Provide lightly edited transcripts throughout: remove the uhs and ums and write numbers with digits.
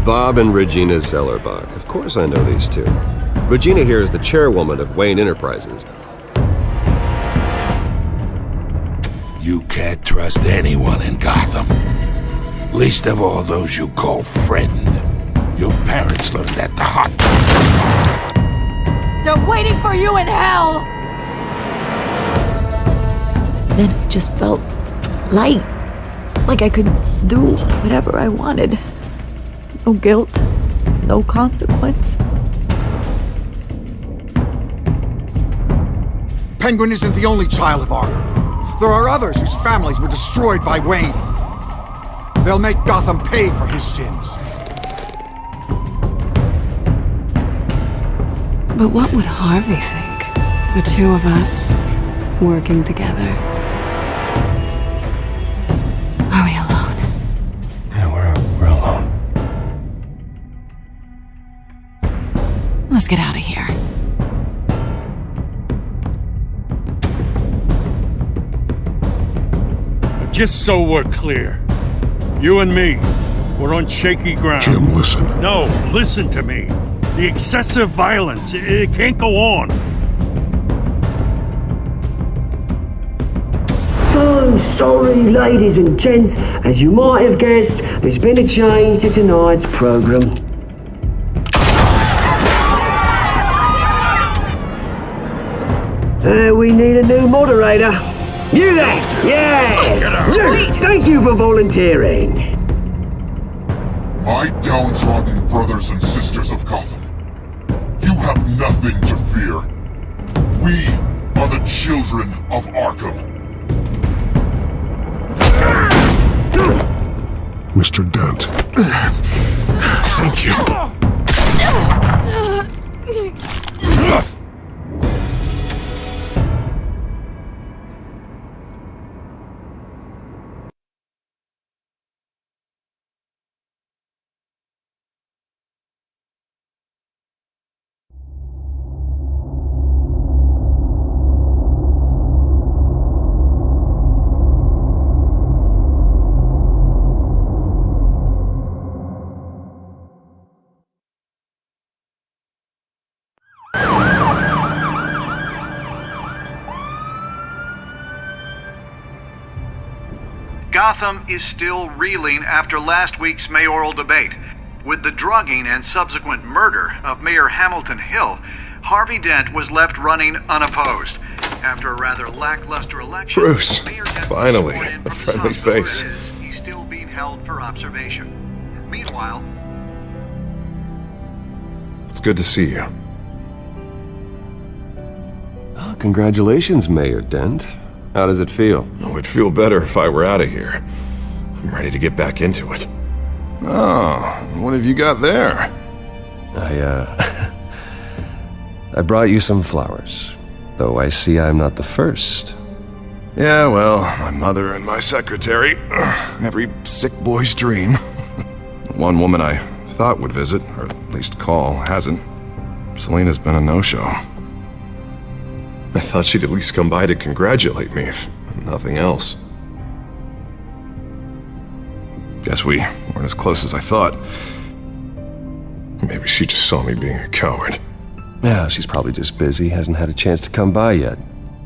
Bob and Regina Zellerbach. Of course I know these two. Regina here is the chairwoman of Wayne Enterprises. You can't trust anyone in Gotham. Least of all those you call friend. Your parents learned that the hard... They're waiting for you in hell! Then it just felt light. Like I could do whatever I wanted. No guilt, no consequence. Penguin isn't the only child of Arkham. There are others whose families were destroyed by Wayne. They'll make Gotham pay for his sins. But what would Harvey think? The two of us working together. Are we alone? Yeah, we're alone. Let's get out of here. Just so we're clear, you and me, we're on shaky ground. Jim, listen. No, listen to me. The excessive violence, it can't go on. So sorry, ladies and gents. As you might have guessed, there's been a change to tonight's program. We need a new moderator. You there! Yes! Thank you for volunteering. My downtrodden brothers and sisters of Gotham, you have nothing to fear. We are the Children of Arkham. Mr. Dent. Thank you. Gotham is still reeling after last week's mayoral debate. With the drugging and subsequent murder of Mayor Hamilton Hill, Harvey Dent was left running unopposed. After a rather lackluster election, Bruce, Mayor Dent finally, was sworn in a from friendly his hospital face. where it is. He's still being held for observation. Meanwhile, It's good to see you. Oh, congratulations, Mayor Dent. How does it feel? Oh, it'd feel better if I were out of here. I'm ready to get back into it. Oh, what have you got there? I brought you some flowers. Though I see I'm not the first. Yeah, well, my mother and my secretary. Every sick boy's dream. One woman I thought would visit, or at least call, hasn't. Selena's been a no-show. I thought she'd at least come by to congratulate me, if nothing else. Guess we weren't as close as I thought. Maybe she just saw me being a coward. Yeah, she's probably just busy, hasn't had a chance to come by yet.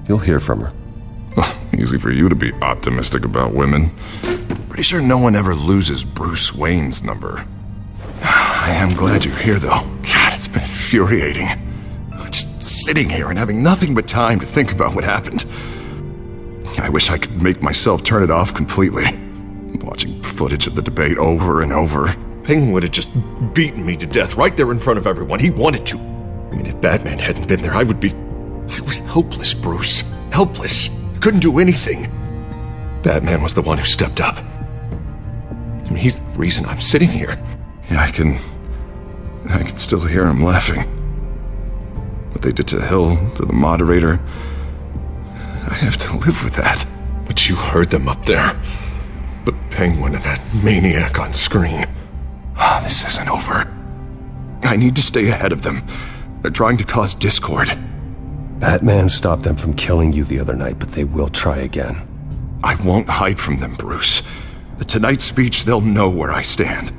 You'll hear from her. Easy for you to be optimistic about women. Pretty sure no one ever loses Bruce Wayne's number. I am glad you're here, though. God, it's been infuriating. Just sitting here and having nothing but time to think about what happened. I wish I could make myself turn it off completely. Watching footage of the debate over and over. Penguin would have just beaten me to death right there in front of everyone. He wanted to. I mean, if Batman hadn't been there, I was helpless, Bruce. Helpless. Couldn't do anything. Batman was the one who stepped up. I mean, he's the reason I'm sitting here. Yeah, I can still hear him laughing. What they did to Hill, to the moderator, I have to live with that. But you heard them up there. The Penguin and that maniac on screen. This isn't over. I need to stay ahead of them. They're trying to cause discord. Batman stopped them from killing you the other night, but they will try again. I won't hide from them, Bruce. The Tonight speech, they'll know where I stand.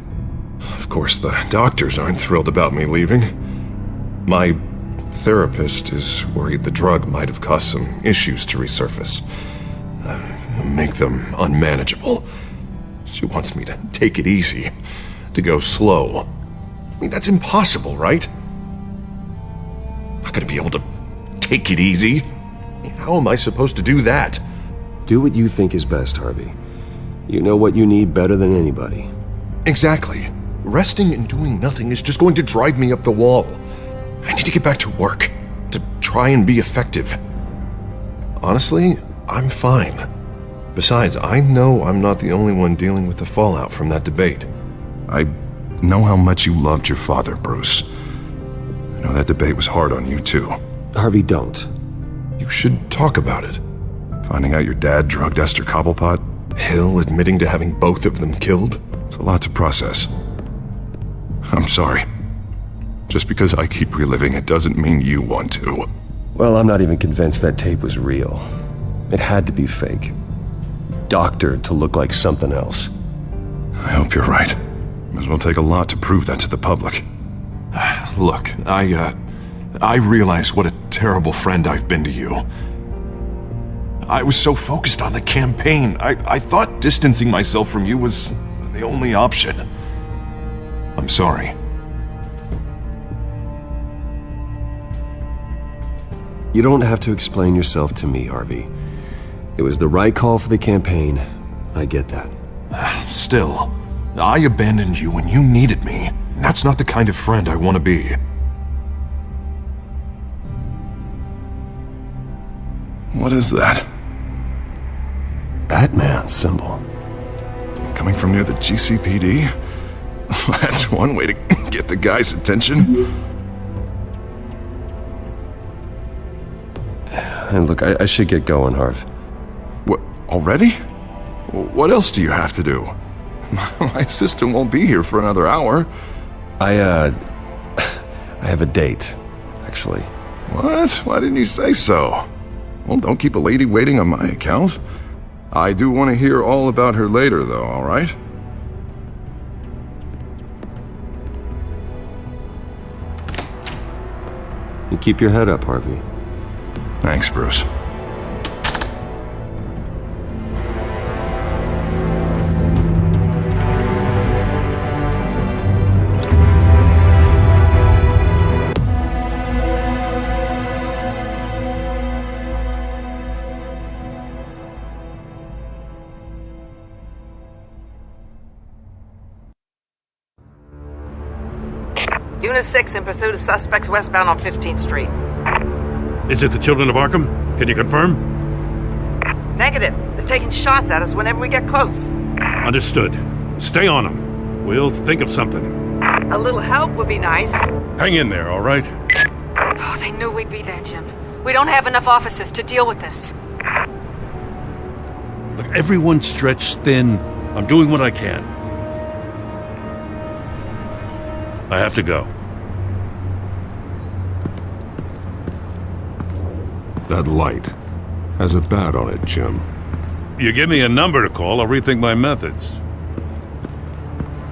Of course, the doctors aren't thrilled about me leaving. My therapist is worried the drug might have caused some issues to resurface. Make them unmanageable. She wants me to take it easy, to go slow. I mean, that's impossible, right? I'm not gonna be able to take it easy. How am I supposed to do that? Do what you think is best, Harvey. You know what you need better than anybody. Exactly. Resting and doing nothing is just going to drive me up the wall. I need to get back to work, to try and be effective. Honestly, I'm fine. Besides, I know I'm not the only one dealing with the fallout from that debate. I know how much you loved your father, Bruce. I know that debate was hard on you, too. Harvey, don't. You should talk about it. Finding out your dad drugged Esther Cobblepot, Hill admitting to having both of them killed. It's a lot to process. I'm sorry. Just because I keep reliving it doesn't mean you want to. Well, I'm not even convinced that tape was real. It had to be fake. Doctored to look like something else. I hope you're right. It will take a lot to prove that to the public. Look, I realize what a terrible friend I've been to you. I was so focused on the campaign. I thought distancing myself from you was the only option. I'm sorry. You don't have to explain yourself to me, Harvey. It was the right call for the campaign. I get that. Still, I abandoned you when you needed me. That's not the kind of friend I want to be. What is that? Batman symbol. Coming from near the GCPD? That's one way to get the guy's attention. And look, I should get going, Harv. What, already? What else do you have to do? My assistant won't be here for another hour. I have a date, actually. What? Why didn't you say so? Well, don't keep a lady waiting on my account. I do want to hear all about her later, though, all right? You keep your head up, Harvey. Thanks, Bruce. Unit 6 in pursuit of suspects westbound on 15th Street. Is it the Children of Arkham? Can you confirm? Negative. They're taking shots at us whenever we get close. Understood. Stay on them. We'll think of something. A little help would be nice. Hang in there, all right? Oh, they knew we'd be there, Jim. We don't have enough officers to deal with this. Look, everyone's stretched thin. I'm doing what I can. I have to go. That light has a bat on it, Jim. You give me a number to call, I'll rethink my methods.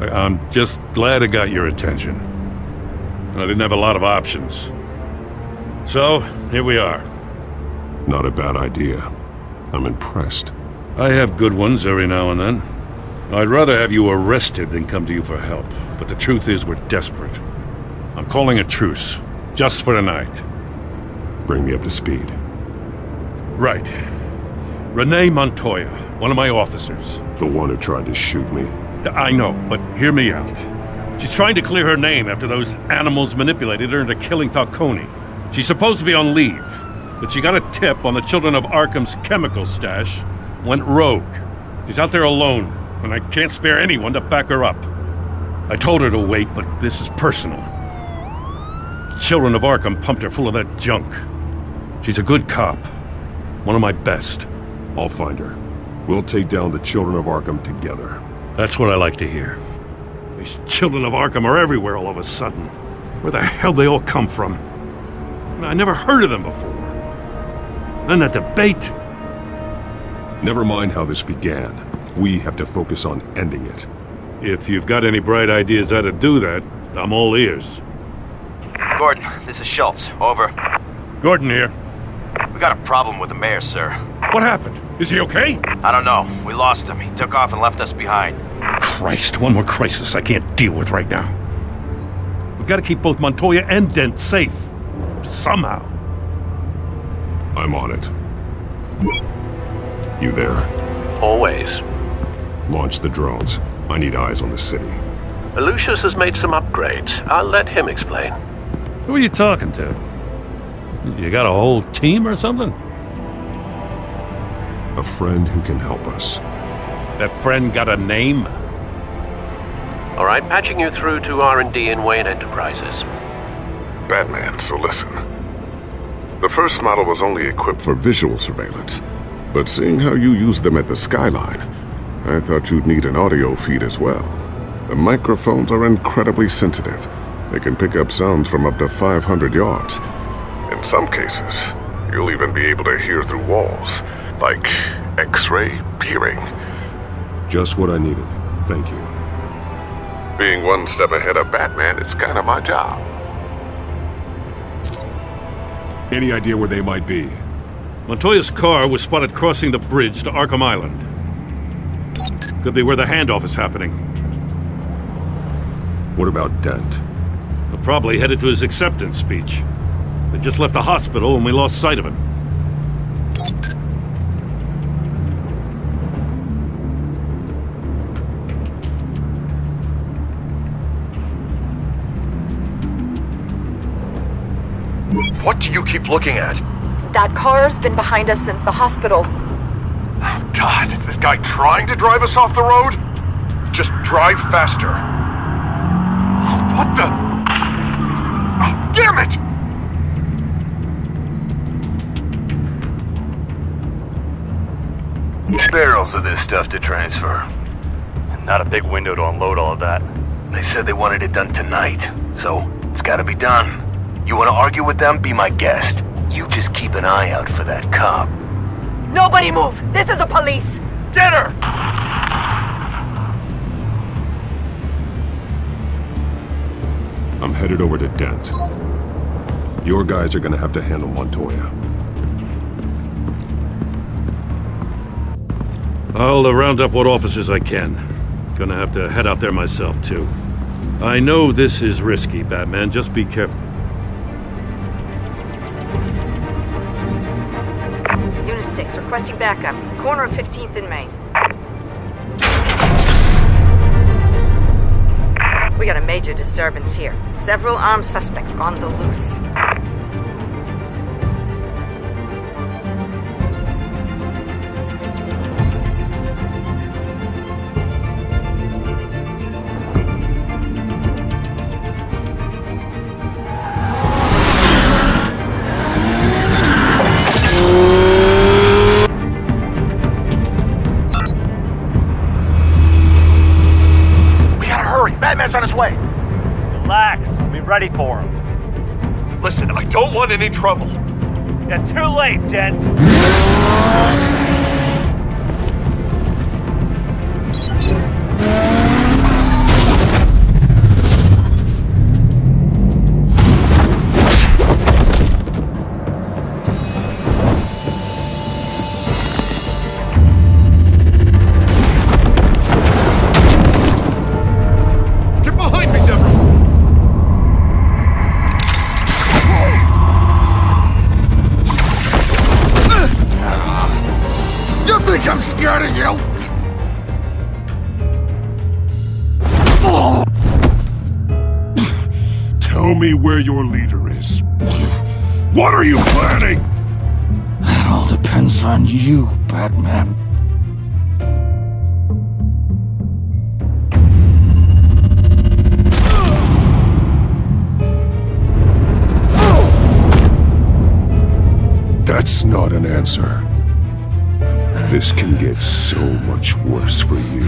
I'm just glad I got your attention. I didn't have a lot of options. So, here we are. Not a bad idea. I'm impressed. I have good ones every now and then. I'd rather have you arrested than come to you for help. But the truth is, we're desperate. I'm calling a truce, just for tonight. Bring me up to speed. Right. Renee Montoya, one of my officers. The one who tried to shoot me. I know, but hear me out. She's trying to clear her name after those animals manipulated her into killing Falcone. She's supposed to be on leave, but she got a tip on the Children of Arkham's chemical stash, went rogue. She's out there alone, and I can't spare anyone to back her up. I told her to wait, but this is personal. Children of Arkham pumped her full of that junk. She's a good cop. One of my best. I'll find her. We'll take down the Children of Arkham together. That's what I like to hear. These Children of Arkham are everywhere all of a sudden. Where the hell they all come from? I never heard of them before. Then that debate. Never mind how this began. We have to focus on ending it. If you've got any bright ideas how to do that, I'm all ears. Gordon, this is Schultz. Over. Gordon here. We got a problem with the mayor, sir. What happened? Is he okay? I don't know. We lost him. He took off and left us behind. Christ, one more crisis I can't deal with right now. We've got to keep both Montoya and Dent safe. Somehow. I'm on it. You there? Always. Launch the drones. I need eyes on the city. Lucius has made some upgrades. I'll let him explain. Who are you talking to? You got a whole team or something? A friend who can help us. That friend got a name? All right, patching you through to R&D in Wayne Enterprises. Batman, so listen. The first model was only equipped for visual surveillance, but seeing how you use them at the skyline, I thought you'd need an audio feed as well. The microphones are incredibly sensitive. They can pick up sounds from up to 500 yards. In some cases, you'll even be able to hear through walls, like X-ray peering. Just what I needed. Thank you. Being one step ahead of Batman, it's kind of my job. Any idea where they might be? Montoya's car was spotted crossing the bridge to Arkham Island. Could be where the handoff is happening. What about Dent? They're probably headed to his acceptance speech. They just left the hospital and we lost sight of him. What do you keep looking at? That car's been behind us since the hospital. Oh, God, is this guy trying to drive us off the road? Just drive faster. Oh, what the? Oh, damn it! Barrels of this stuff to transfer. Not a big window to unload all of that. They said they wanted it done tonight, so it's gotta be done. You wanna argue with them? Be my guest. You just keep an eye out for that cop. Nobody move! This is the police! Get her! I'm headed over to Dent. Your guys are gonna have to handle Montoya. I'll round up what officers I can. Gonna have to head out there myself, too. I know this is risky, Batman. Just be careful. Unit 6, requesting backup. Corner of 15th and Main. We got a major disturbance here. Several armed suspects on the loose. Batman's on his way. Relax. I'll be ready for him. Listen, I don't want any trouble. You're too late, Dent. I'm scared of you! Tell me where your leader is. What are you planning? That all depends on you, Batman. That's not an answer. This can get so much worse for you.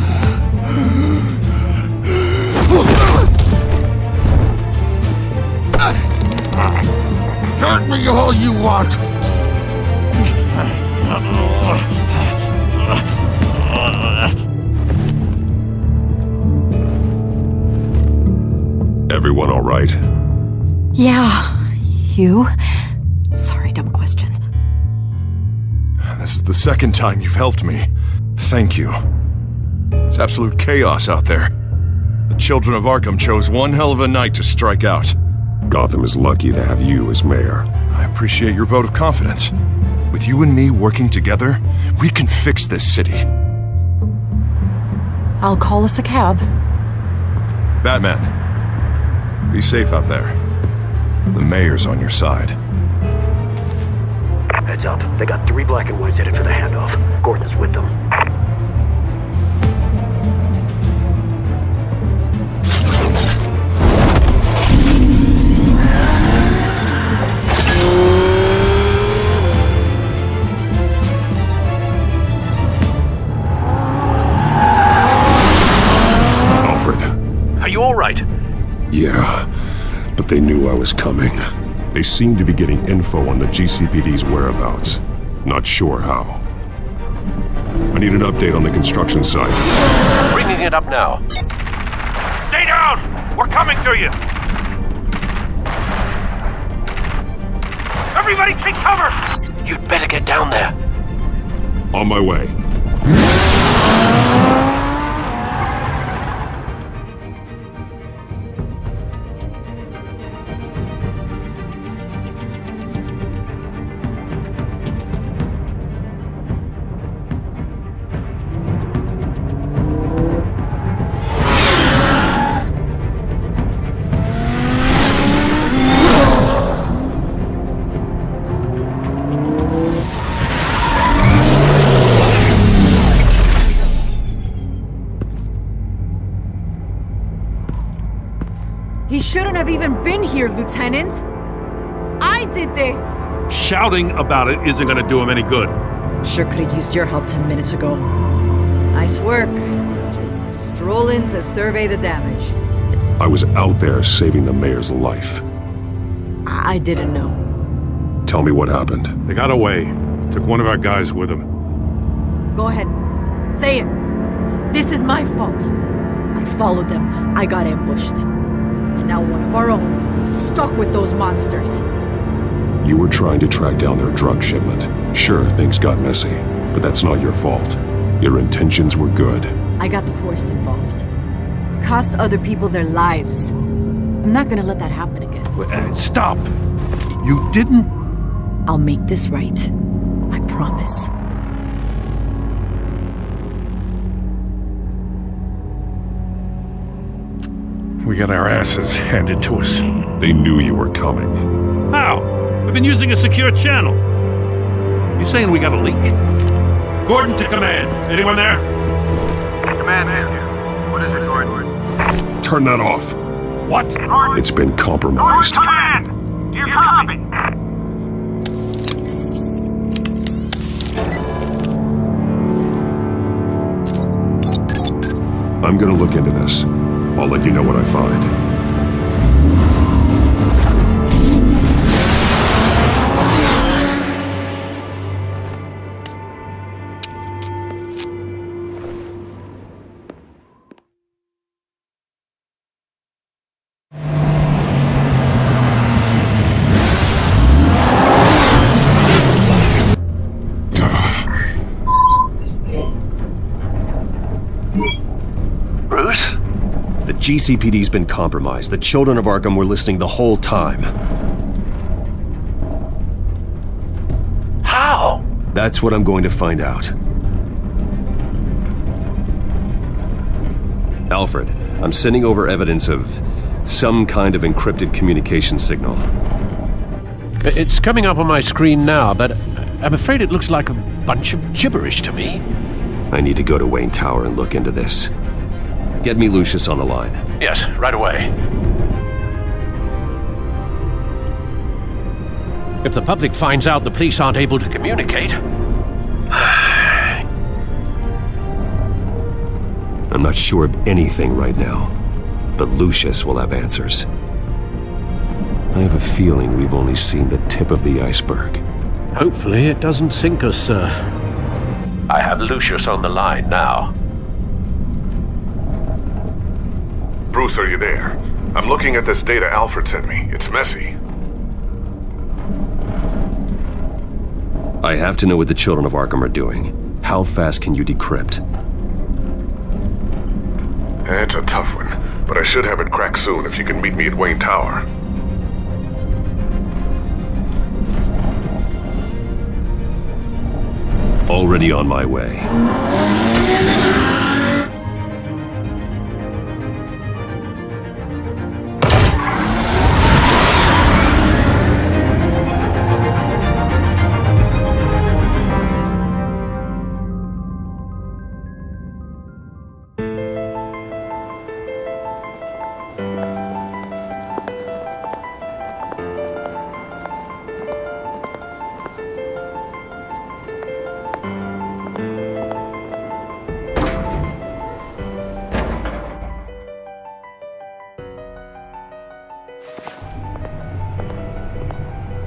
Hurt me all you want. Everyone all right? Yeah. You? Sorry, dumb question. This is the second time you've helped me. Thank you. It's absolute chaos out there. The Children of Arkham chose one hell of a night to strike out. Gotham is lucky to have you as mayor. I appreciate your vote of confidence. With you and me working together, we can fix this city. I'll call us a cab. Batman, be safe out there. The mayor's on your side. Heads up. They got 3 black and whites headed for the handoff. Gordon's with them. Are you all right? Yeah, but they knew I was coming. They seemed to be getting info on the GCPD's whereabouts. Not sure how. I need an update on the construction site. Bringing it up now. Stay down! We're coming to you! Everybody take cover! You'd better get down there. On my way. He shouldn't have even been here, Lieutenant! I did this! Shouting about it isn't gonna do him any good. Sure could have used your help 10 minutes ago. Nice work. Just stroll in to survey the damage. I was out there saving the mayor's life. I didn't know. Tell me what happened. They got away. Took one of our guys with them. Go ahead. Say it. This is my fault. I followed them. I got ambushed. And now one of our own is stuck with those monsters. You were trying to track down their drug shipment. Sure, things got messy, but that's not your fault. Your intentions were good. I got the Force involved. Cost other people their lives. I'm not gonna let that happen again. Stop! You didn't... I'll make this right. I promise. We got our asses handed to us. They knew you were coming. How? We've been using a secure channel. You saying we got a leak? Gordon to command. Anyone there? Command here. What is it, Gordon? Turn that off. What? It's been compromised. Command! Do you copy? I'm gonna look into this. I'll let you know what I find. Bruce? The GCPD's been compromised. The Children of Arkham were listening the whole time. How? That's what I'm going to find out. Alfred, I'm sending over evidence of some kind of encrypted communication signal. It's coming up on my screen now, but I'm afraid it looks like a bunch of gibberish to me. I need to go to Wayne Tower and look into this. Get me Lucius on the line. Yes, right away. If the public finds out the police aren't able to communicate... I'm not sure of anything right now, but Lucius will have answers. I have a feeling we've only seen the tip of the iceberg. Hopefully it doesn't sink us, sir. I have Lucius on the line now. Bruce, are you there? I'm looking at this data Alfred sent me. It's messy. I have to know what the Children of Arkham are doing. How fast can you decrypt? It's a tough one, but I should have it cracked soon if you can meet me at Wayne Tower. Already on my way.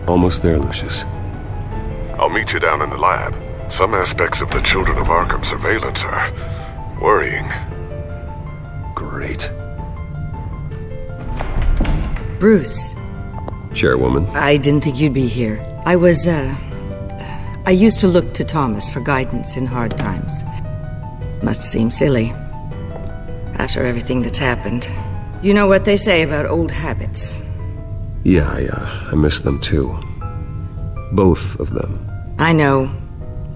Almost there, Lucius. I'll meet you down in the lab. Some aspects of the Children of Arkham surveillance are worrying. Great. Bruce. Chairwoman. I didn't think you'd be here. I used to look to Thomas for guidance in hard times. Must seem silly. After everything that's happened. You know what they say about old habits. Yeah, I miss them too. Both of them. I know.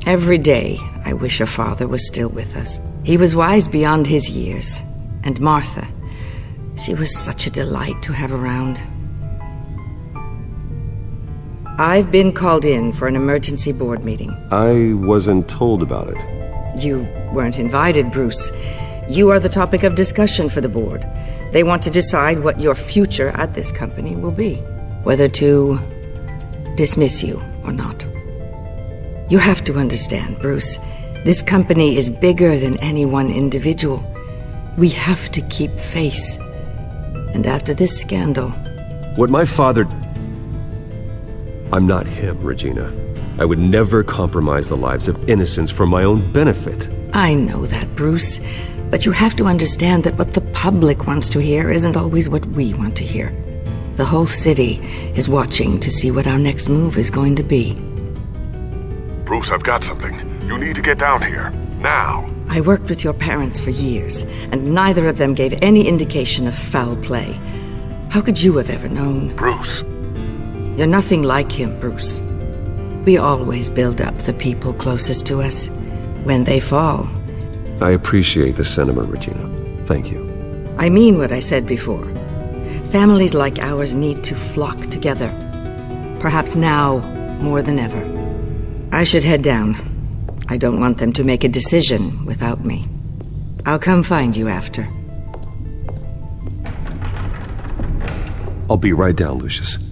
Every day, I wish your father was still with us. He was wise beyond his years. And Martha, she was such a delight to have around. I've been called in for an emergency board meeting. I wasn't told about it. You weren't invited, Bruce. You are the topic of discussion for the board. They want to decide what your future at this company will be. Whether to dismiss you or not. You have to understand, Bruce. This company is bigger than any one individual. We have to keep face. And after this scandal... What my father... I'm not him, Regina. I would never compromise the lives of innocents for my own benefit. I know that, Bruce. But you have to understand that what the public wants to hear isn't always what we want to hear. The whole city is watching to see what our next move is going to be. Bruce, I've got something. You need to get down here. Now. I worked with your parents for years, and neither of them gave any indication of foul play. How could you have ever known? Bruce. You're nothing like him, Bruce. We always build up the people closest to us. When they fall... I appreciate the sentiment, Regina. Thank you. I mean what I said before. Families like ours need to flock together. Perhaps now more than ever. I should head down. I don't want them to make a decision without me. I'll come find you after. I'll be right down, Lucius.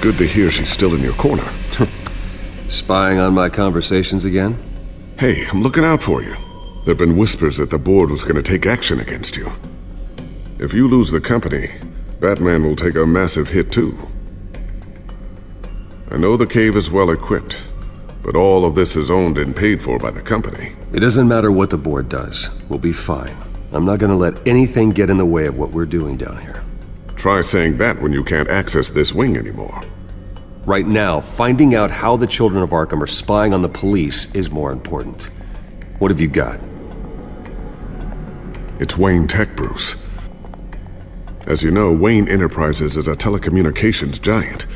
Good to hear she's still in your corner. Spying on my conversations again? Hey, I'm looking out for you. There've been whispers that the board was going to take action against you. If you lose the company, Batman will take a massive hit too. I know the cave is well equipped, but all of this is owned and paid for by the company. It doesn't matter what the board does. We'll be fine. I'm not gonna let anything get in the way of what we're doing down here. Try saying that when you can't access this wing anymore. Right now, finding out how the Children of Arkham are spying on the police is more important. What have you got? It's Wayne Tech, Bruce. As you know, Wayne Enterprises is a telecommunications giant.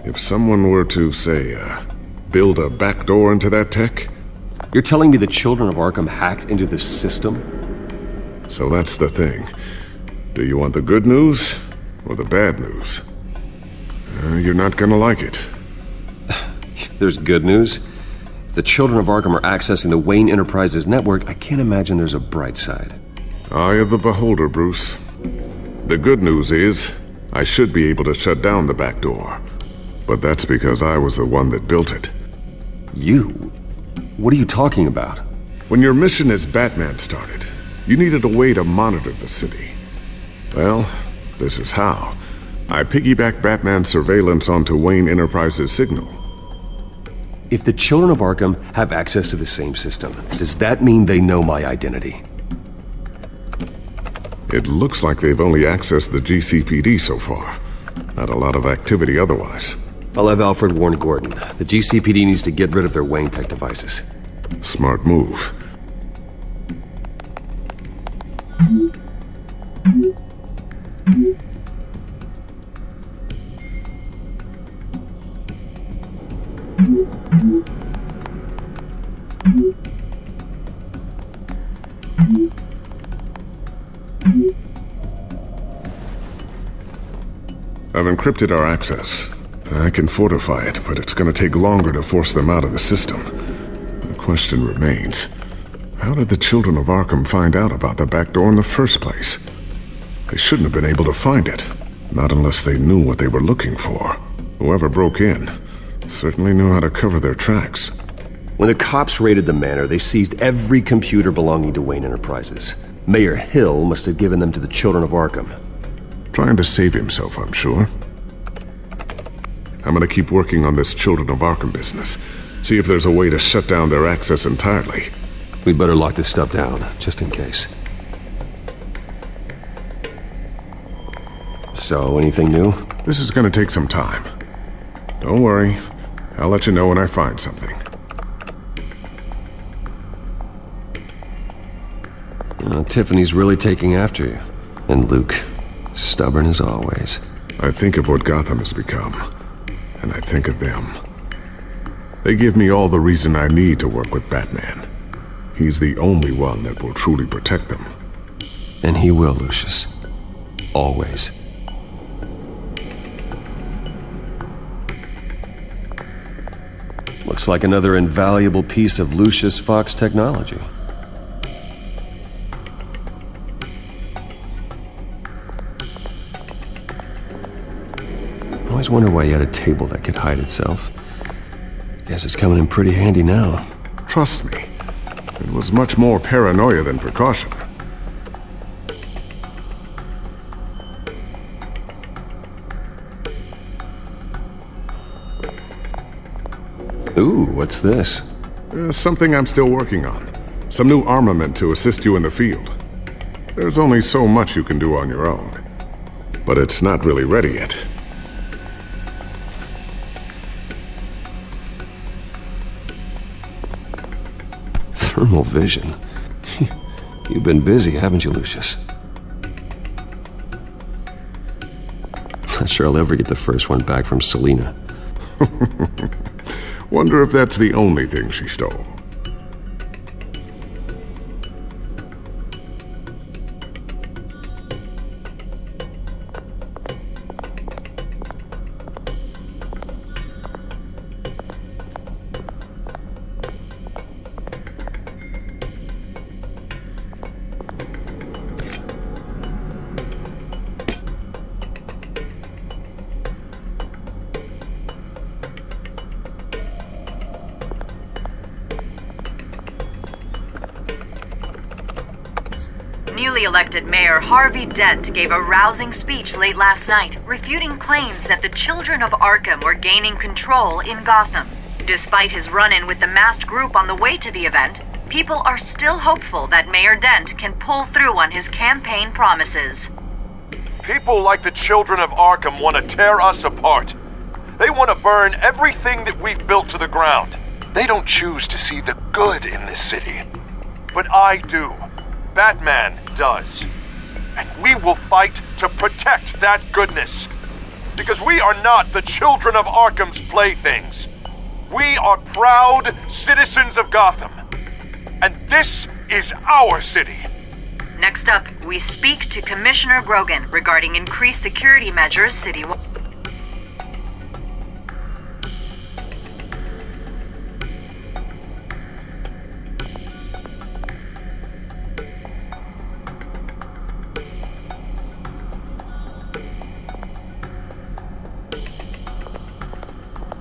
If someone were to, say, build a backdoor into that tech... You're telling me the Children of Arkham hacked into this system? So that's the thing. Do you want the good news or the bad news? You're not gonna like it. There's good news. If the Children of Arkham are accessing the Wayne Enterprises network, I can't imagine there's a bright side. Eye of the beholder, Bruce. The good news is, I should be able to shut down the back door. But that's because I was the one that built it. You? What are you talking about? When your mission as Batman started, you needed a way to monitor the city. Well, this is how. I piggybacked Batman's surveillance onto Wayne Enterprises' signal. If the Children of Arkham have access to the same system, does that mean they know my identity? It looks like they've only accessed the GCPD so far. Not a lot of activity otherwise. I'll have Alfred warn Gordon. The GCPD needs to get rid of their Wayne Tech devices. Smart move. I've encrypted our access. I can fortify it, but it's gonna take longer to force them out of the system. The question remains, how did the Children of Arkham find out about the back door in the first place? They shouldn't have been able to find it, not unless they knew what they were looking for. Whoever broke in certainly knew how to cover their tracks. When the cops raided the manor, they seized every computer belonging to Wayne Enterprises. Mayor Hill must have given them to the Children of Arkham. Trying to save himself, I'm sure. I'm gonna keep working on this Children of Arkham business. See if there's a way to shut down their access entirely. We'd better lock this stuff down, just in case. So, anything new? This is gonna take some time. Don't worry. I'll let you know when I find something. Tiffany's really taking after you. And Luke, stubborn as always. I think of what Gotham has become, and I think of them. They give me all the reason I need to work with Batman. He's the only one that will truly protect them. And he will, Lucius. Always. Looks like another invaluable piece of Lucius Fox technology. I always wonder why you had a table that could hide itself. Guess it's coming in pretty handy now. Trust me, it was much more paranoia than precaution. Ooh, what's this? Something I'm still working on. Some new armament to assist you in the field. There's only so much you can do on your own. But it's not really ready yet. Thermal vision. You've been busy, haven't you, Lucius? Not sure I'll ever get the first one back from Selina. Wonder if that's the only thing she stole. Newly elected Mayor Harvey Dent gave a rousing speech late last night, refuting claims that the Children of Arkham were gaining control in Gotham. Despite his run-in with the masked group on the way to the event, people are still hopeful that Mayor Dent can pull through on his campaign promises. People like the Children of Arkham want to tear us apart. They want to burn everything that we've built to the ground. They don't choose to see the good in this city. But I do. Batman does. And we will fight to protect that goodness. Because we are not the Children of Arkham's playthings. We are proud citizens of Gotham. And this is our city. Next up, we speak to Commissioner Grogan regarding increased security measures citywide.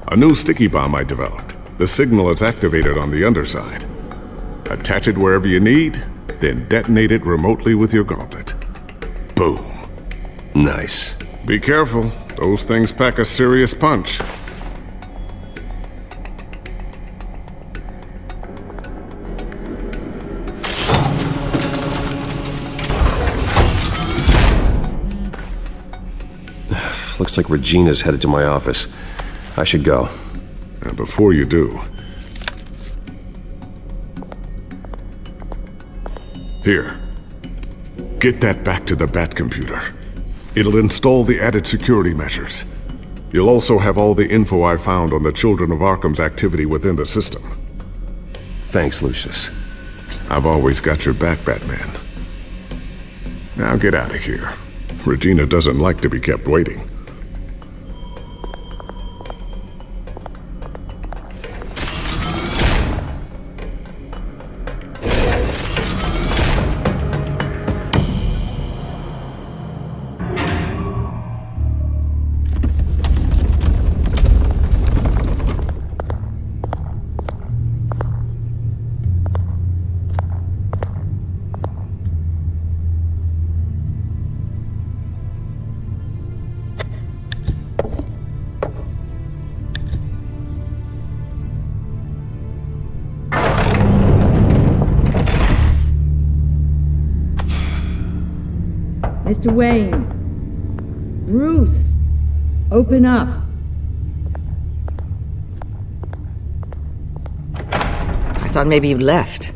A new sticky bomb I developed. The signal is activated on the underside. Attach it wherever you need, then detonate it remotely with your gauntlet. Boom. Nice. Be careful. Those things pack a serious punch. Looks like Regina's headed to my office. I should go. And before you do... Here. Get that back to the Bat computer. It'll install the added security measures. You'll also have all the info I found on the Children of Arkham's activity within the system. Thanks, Lucius. I've always got your back, Batman. Now get out of here. Regina doesn't like to be kept waiting. Mr. Wayne. Bruce. Open up. I thought maybe you left.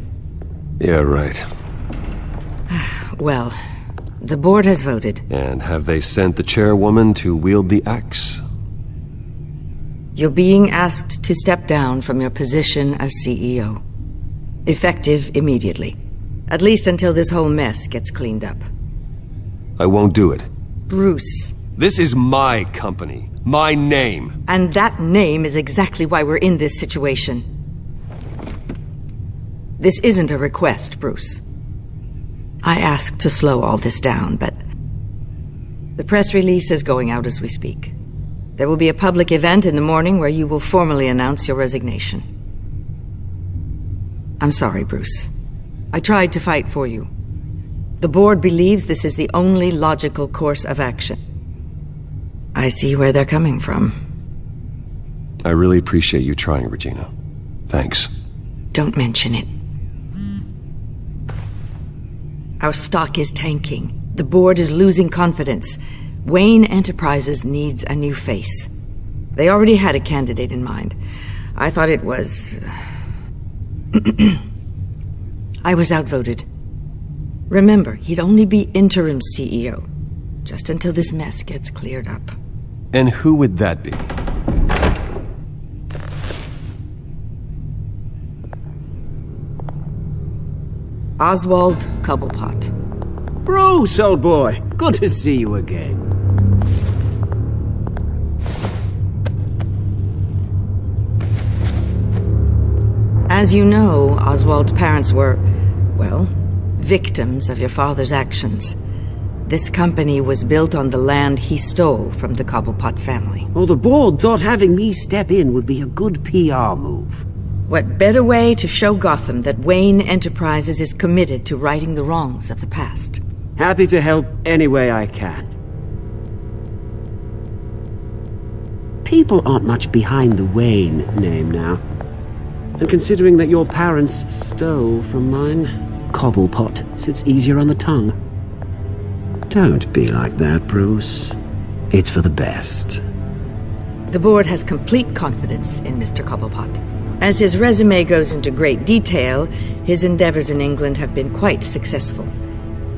Yeah, right. Well, the board has voted. And have they sent the chairwoman to wield the axe? You're being asked to step down from your position as CEO. Effective immediately. At least until this whole mess gets cleaned up. I won't do it. Bruce. This is my company. My name. And that name is exactly why we're in this situation. This isn't a request, Bruce. I asked to slow all this down, but the press release is going out as we speak. There will be a public event in the morning where you will formally announce your resignation. I'm sorry, Bruce. I tried to fight for you. The board believes this is the only logical course of action. I see where they're coming from. I really appreciate you trying, Regina. Thanks. Don't mention it. Our stock is tanking. The board is losing confidence. Wayne Enterprises needs a new face. They already had a candidate in mind. I thought it was... I was outvoted. Remember, he'd only be interim CEO, just until this mess gets cleared up. And who would that be? Oswald Cobblepot. Bruce, old boy. Good to see you again. As you know, Oswald's parents were, well, victims of your father's actions. This company was built on the land he stole from the Cobblepot family. Well, the board thought having me step in would be a good PR move. What better way to show Gotham that Wayne Enterprises is committed to righting the wrongs of the past? Happy to help any way I can. People aren't much behind the Wayne name now. And considering that your parents stole from mine, Cobblepot sits easier on the tongue. Don't be like that, Bruce. It's for the best. The board has complete confidence in Mr. Cobblepot. As his resume goes into great detail, his endeavors in England have been quite successful.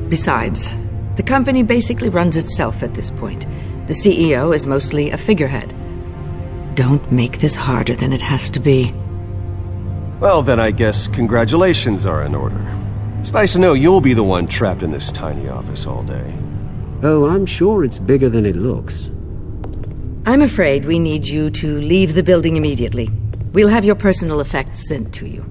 Besides, the company basically runs itself at this point. The CEO is mostly a figurehead. Don't make this harder than it has to be. Well, then I guess congratulations are in order. It's nice to know you'll be the one trapped in this tiny office all day. Oh, I'm sure it's bigger than it looks. I'm afraid we need you to leave the building immediately. We'll have your personal effects sent to you.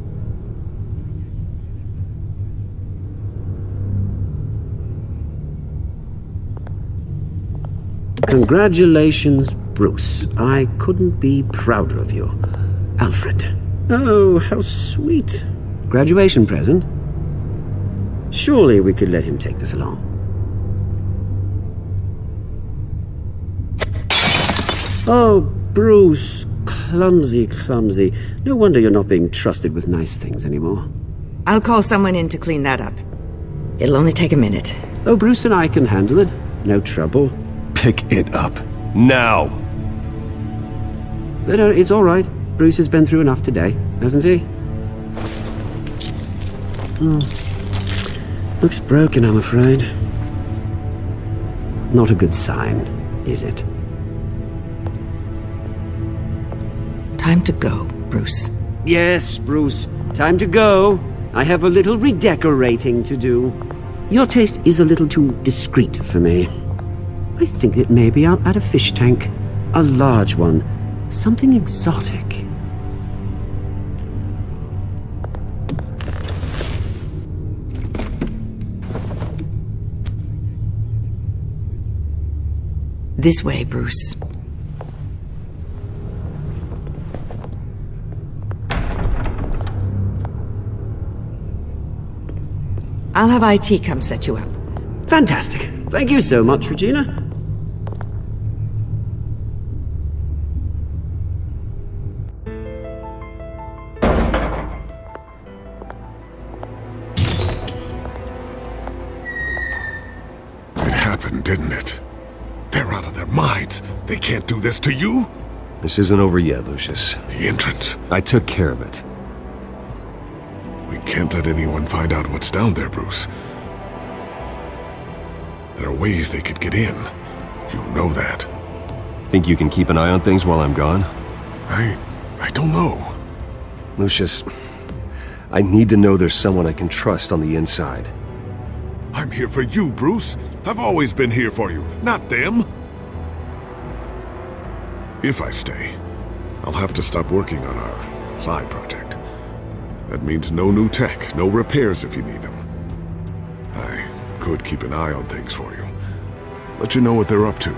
Congratulations, Bruce. I couldn't be prouder of you. Alfred. Oh, how sweet. Graduation present? Surely we could let him take this along. Oh, Bruce. Clumsy, clumsy. No wonder you're not being trusted with nice things anymore. I'll call someone in to clean that up. It'll only take a minute. Oh, Bruce and I can handle it. No trouble. Pick it up. Now! No, it's all right. Bruce has been through enough today, hasn't he? Looks broken, I'm afraid. Not a good sign, is it? Time to go, Bruce. Yes, Bruce. Time to go. I have a little redecorating to do. Your taste is a little too discreet for me. I think that maybe I'll add a fish tank. A large one. Something exotic. This way, Bruce. I'll have IT come set you up. Fantastic. Thank you so much, Regina. It happened, didn't it? They're out of their minds. They can't do this to you. This isn't over yet, Lucius. The entrance. I took care of it. We can't let anyone find out what's down there, Bruce. There are ways they could get in. You know that. Think you can keep an eye on things while I'm gone? I don't know. Lucius, I need to know there's someone I can trust on the inside. I'm here for you, Bruce. I've always been here for you, not them. If I stay, I'll have to stop working on our side project. That means no new tech, no repairs if you need them. I could keep an eye on things for you. Let you know what they're up to.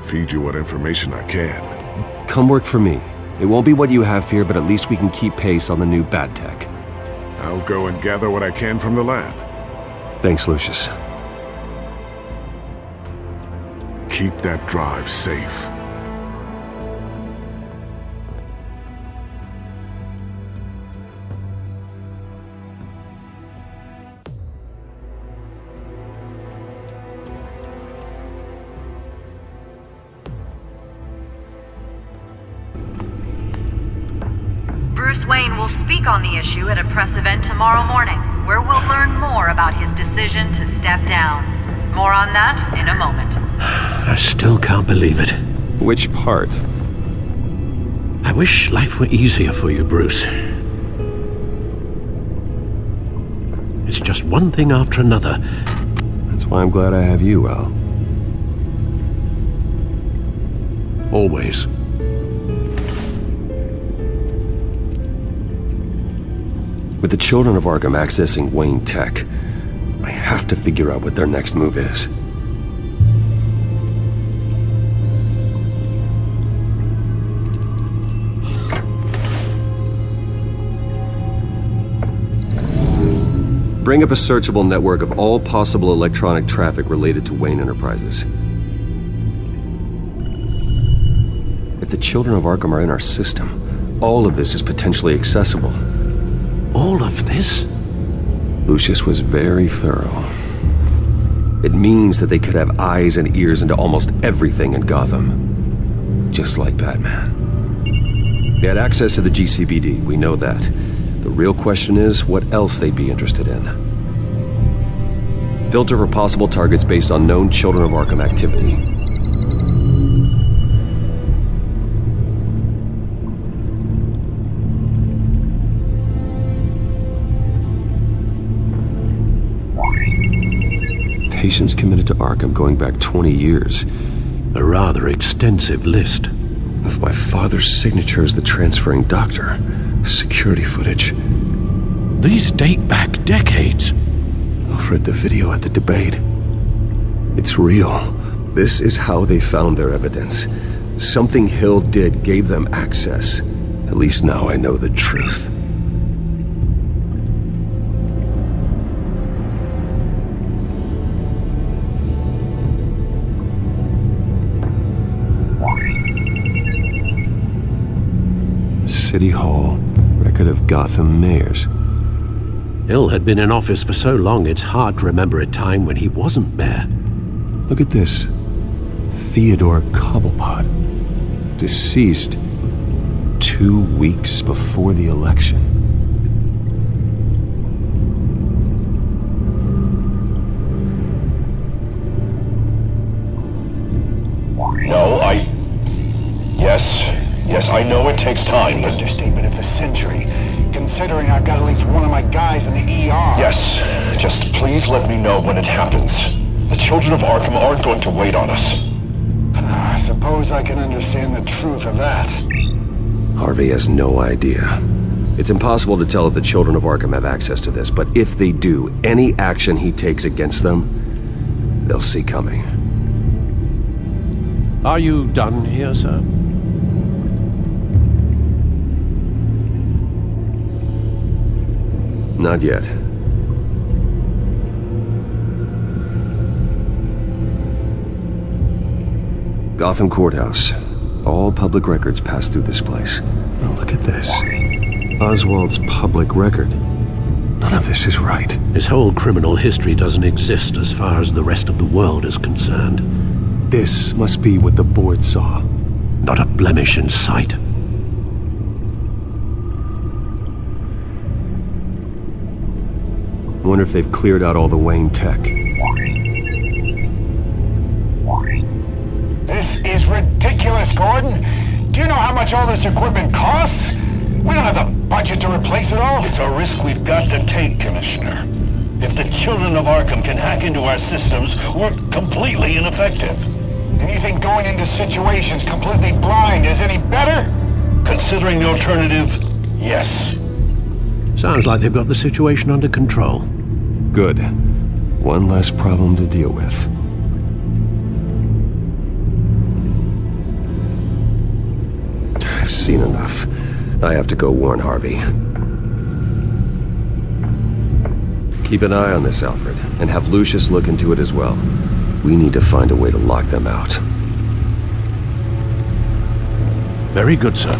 Feed you what information I can. Come work for me. It won't be what you have here, but at least we can keep pace on the new bad tech. I'll go and gather what I can from the lab. Thanks, Lucius. Keep that drive safe. Bruce Wayne will speak on the issue at a press event tomorrow morning, where we'll learn more about his decision to step down. More on that in a moment. I still can't believe it. Which part? I wish life were easier for you, Bruce. It's just one thing after another. That's why I'm glad I have you, Al. Always. With the Children of Arkham accessing Wayne Tech, I have to figure out what their next move is. Bring up a searchable network of all possible electronic traffic related to Wayne Enterprises. If the Children of Arkham are in our system, all of this is potentially accessible. All of this? Lucius was very thorough. It means that they could have eyes and ears into almost everything in Gotham. just like Batman. They had access to the GCPD, we know that. The real question is, what else they'd be interested in. Filter for possible targets based on known Children of Arkham activity. Patients committed to Arkham going back 20 years. A rather extensive list. With my father's signature as the transferring doctor. Security footage. These date back decades. Alfred, the video at the debate. It's real. This is how they found their evidence. Something Hill did gave them access. At least now I know the truth. City Hall, record of Gotham mayors. Hill had been in office for so long it's hard to remember a time when he wasn't mayor. Look at this. Theodore Cobblepot. Deceased 2 weeks before the election. No, Yes, I know it takes time, but... Understatement of the century, considering I've got at least one of my guys in the ER. Yes, just please let me know when it happens. The Children of Arkham aren't going to wait on us. I suppose I can understand the truth of that. Harvey has no idea. It's impossible to tell if the Children of Arkham have access to this, but if they do, any action he takes against them, they'll see coming. Are you done here, sir? Not yet. Gotham Courthouse. All public records pass through this place. Oh, look at this. Oswald's public record. None of this is right. His whole criminal history doesn't exist as far as the rest of the world is concerned. This must be what the board saw. Not a blemish in sight. I wonder if they've cleared out all the Wayne tech. This is ridiculous, Gordon. Do you know how much all this equipment costs? We don't have the budget to replace it all. It's a risk we've got to take, Commissioner. If the Children of Arkham can hack into our systems, we're completely ineffective. And you think going into situations completely blind is any better? Considering the alternative, yes. Sounds like they've got the situation under control. Good. One less problem to deal with. I've seen enough. I have to go warn Harvey. Keep an eye on this, Alfred, and have Lucius look into it as well. We need to find a way to lock them out. Very good, sir.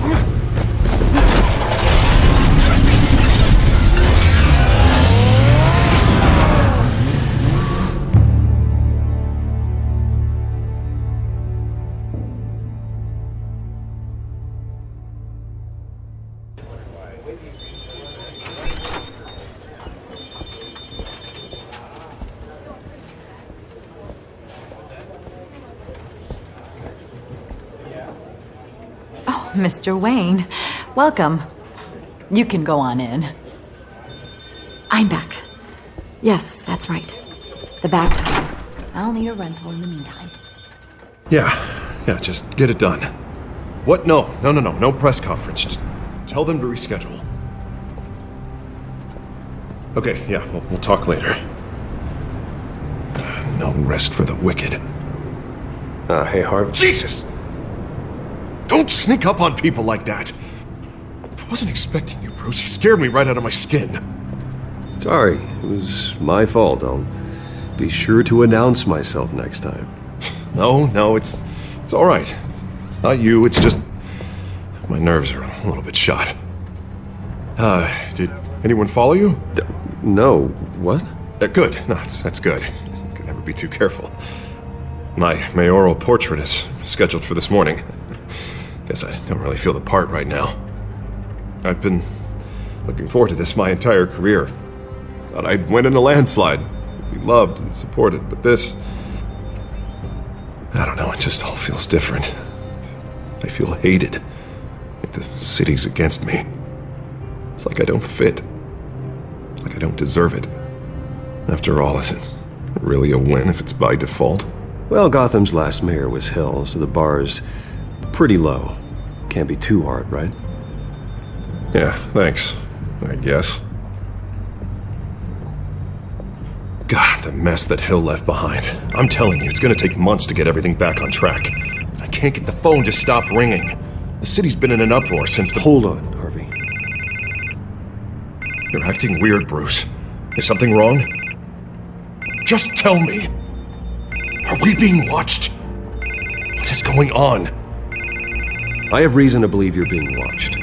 Mr. Wayne, welcome. You can go on in. I'm back. Yes, that's right. The back time. I'll need a rental in the meantime. Yeah, just get it done. What? No press conference. Just tell them to reschedule. Okay, yeah, we'll talk later. No rest for the wicked. Hey, Harvey. Jesus! Don't sneak up on people like that. I wasn't expecting you, Bruce. You scared me right out of my skin. Sorry, it was my fault. I'll be sure to announce myself next time. No, it's all right. It's not you, it's just my nerves are a little bit shot. Did anyone follow you? No. What? Good. No, that's good. Could never be too careful. My mayoral portrait is scheduled for this morning. Guess I don't really feel the part right now. I've been looking forward to this my entire career. Thought I'd win in a landslide, be loved and supported, but this... I don't know, it just all feels different. I feel hated. Like the city's against me. It's like I don't fit. Like I don't deserve it. After all, is it really a win if it's by default? Well, Gotham's last mayor was Hill, so the bar's pretty low. Can't be too hard, right? Yeah, thanks, I guess. God, the mess that Hill left behind. I'm telling you, it's gonna take months to get everything back on track. I can't get the phone to stop ringing. The city's been in an uproar since the... Hold on, Harvey. You're acting weird, Bruce. Is something wrong? Just tell me. Are we being watched? What is going on? I have reason to believe you're being watched.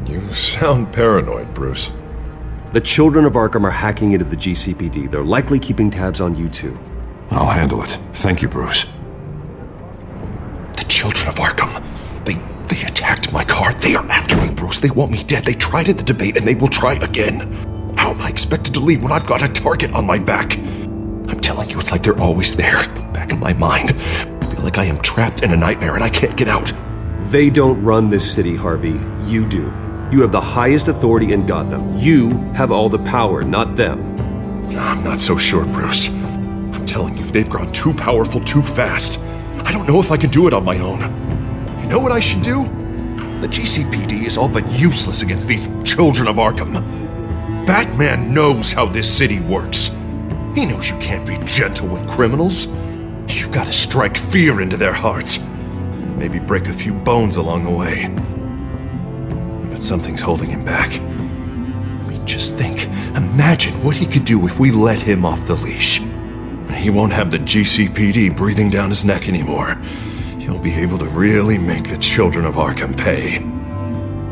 You sound paranoid, Bruce. The Children of Arkham are hacking into the GCPD. They're likely keeping tabs on you too. I'll handle it. Thank you, Bruce. The Children of Arkham. They attacked my car. They are after me, Bruce. They want me dead. They tried at the debate, and they will try again. How am I expected to leave when I've got a target on my back? I'm telling you, it's like they're always there, back in my mind. I feel like I am trapped in a nightmare, and I can't get out. They don't run this city, Harvey. You do. You have the highest authority in Gotham. You have all the power, not them. I'm not so sure, Bruce. I'm telling you, they've grown too powerful too fast. I don't know if I can do it on my own. You know what I should do? The GCPD is all but useless against these Children of Arkham. Batman knows how this city works. He knows you can't be gentle with criminals. You've got to strike fear into their hearts. Maybe break a few bones along the way. But something's holding him back. I mean, just think. Imagine what he could do if we let him off the leash. He won't have the GCPD breathing down his neck anymore. He'll be able to really make the Children of Arkham pay.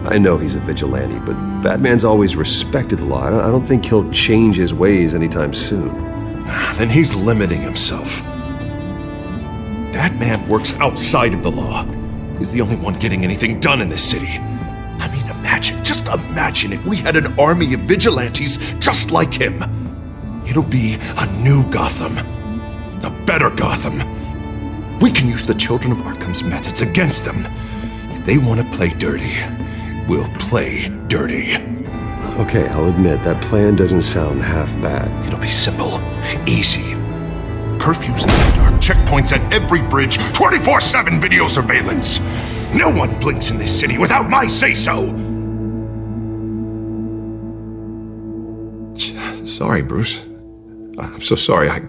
I know he's a vigilante, but Batman's always respected the law. I don't think he'll change his ways anytime soon. Then he's limiting himself. Batman works outside of the law. He's the only one getting anything done in this city. I mean, just imagine if we had an army of vigilantes just like him. It'll be a new Gotham. A better Gotham. We can use the Children of Arkham's methods against them. If they want to play dirty, we'll play dirty. Okay, I'll admit, that plan doesn't sound half bad. It'll be simple, easy. Curfews in the dark, checkpoints at every bridge, 24/7 video surveillance. No one blinks in this city without my say-so. Sorry, Bruce. I'm so sorry. I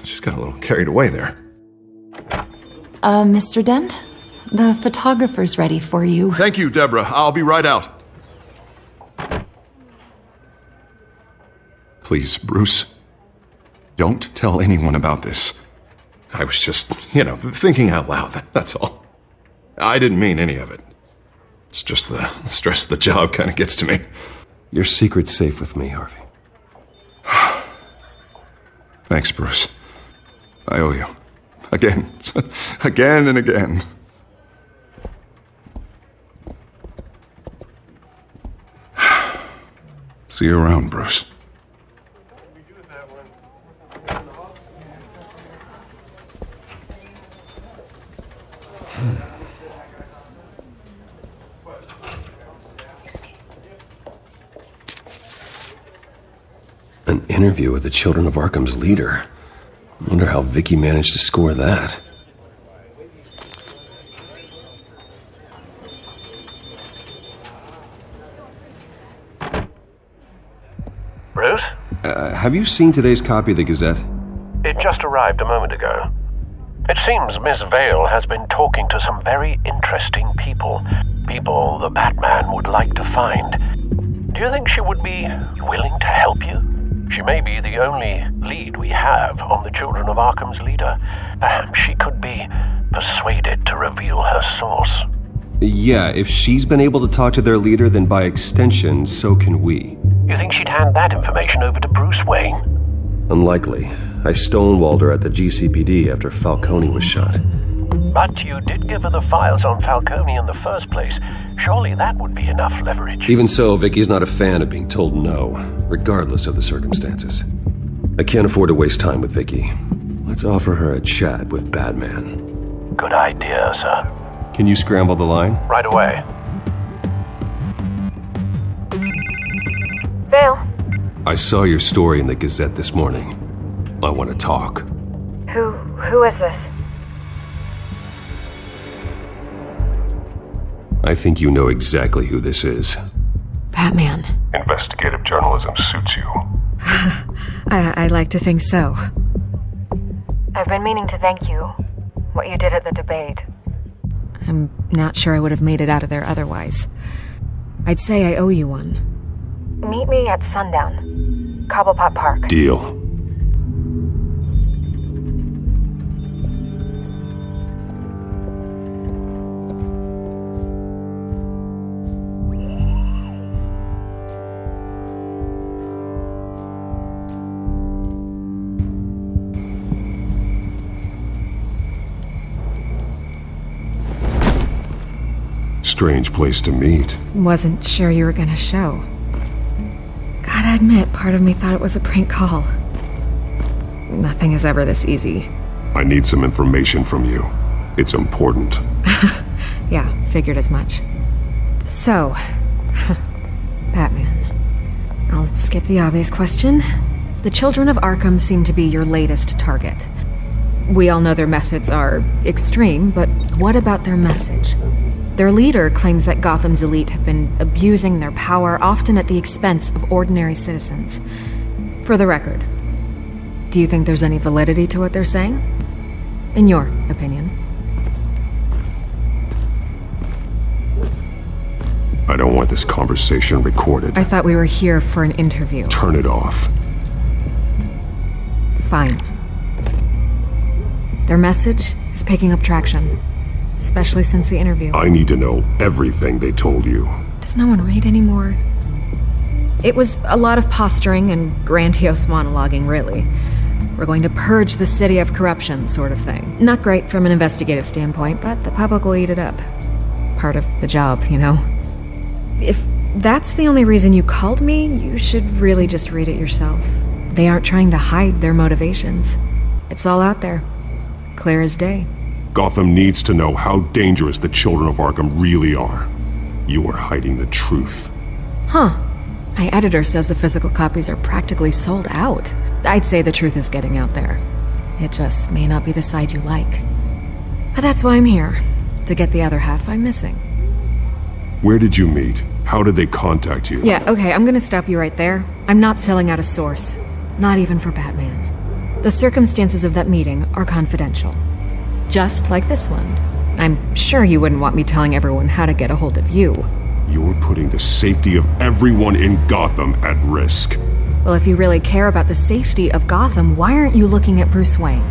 just got a little carried away there. Mr. Dent? The photographer's ready for you. Thank you, Deborah. I'll be right out. Please, Bruce. Don't tell anyone about this. I was just, thinking out loud. That's all. I didn't mean any of it. It's just the stress of the job kind of gets to me. Your secret's safe with me, Harvey. Thanks, Bruce. I owe you. Again. Again and again. See you around, Bruce. An interview with the Children of Arkham's leader. I wonder how Vicky managed to score that. Bruce? Have you seen today's copy of the Gazette? It just arrived a moment ago. It seems Miss Vale has been talking to some very interesting people. People the Batman would like to find. Do you think she would be willing to help you? She may be the only lead we have on the Children of Arkham's leader. Perhaps she could be persuaded to reveal her source. Yeah, if she's been able to talk to their leader, then by extension, so can we. You think she'd hand that information over to Bruce Wayne? Unlikely. I stonewalled her at the GCPD after Falcone was shot. But you did give her the files on Falcone in the first place. Surely that would be enough leverage. Even so, Vicky's not a fan of being told no, regardless of the circumstances. I can't afford to waste time with Vicky. Let's offer her a chat with Batman. Good idea, sir. Can you scramble the line? Right away. Vale. I saw your story in the Gazette this morning. I want to talk. Who is this? I think you know exactly who this is. Batman. Investigative journalism suits you. I like to think so. I've been meaning to thank you. What you did at the debate. I'm not sure I would have made it out of there otherwise. I'd say I owe you one. Meet me at sundown. Cobblepot Park. Deal. Strange place to meet. Wasn't sure you were gonna show. Gotta admit, part of me thought it was a prank call. Nothing is ever this easy. I need some information from you. It's important. Yeah, figured as much. So, Batman. I'll skip the obvious question. The Children of Arkham seem to be your latest target. We all know their methods are extreme, but what about their message? Their leader claims that Gotham's elite have been abusing their power, often at the expense of ordinary citizens. For the record, do you think there's any validity to what they're saying? In your opinion? I don't want this conversation recorded. I thought we were here for an interview. Turn it off. Fine. Their message is picking up traction. Especially since the interview. I need to know everything they told you. Does no one read anymore? It was a lot of posturing and grandiose monologuing, really. We're going to purge the city of corruption, sort of thing. Not great from an investigative standpoint, but the public will eat it up. Part of the job, you know? If that's the only reason you called me, you should really just read it yourself. They aren't trying to hide their motivations. It's all out there. Clear as day. Gotham needs to know how dangerous the Children of Arkham really are. You are hiding the truth. Huh. My editor says the physical copies are practically sold out. I'd say the truth is getting out there. It just may not be the side you like. But that's why I'm here. To get the other half I'm missing. Where did you meet? How did they contact you? Yeah, okay, I'm gonna stop you right there. I'm not selling out a source. Not even for Batman. The circumstances of that meeting are confidential. Just like this one. I'm sure you wouldn't want me telling everyone how to get a hold of you. You're putting the safety of everyone in Gotham at risk. Well, if you really care about the safety of Gotham, why aren't you looking at Bruce Wayne?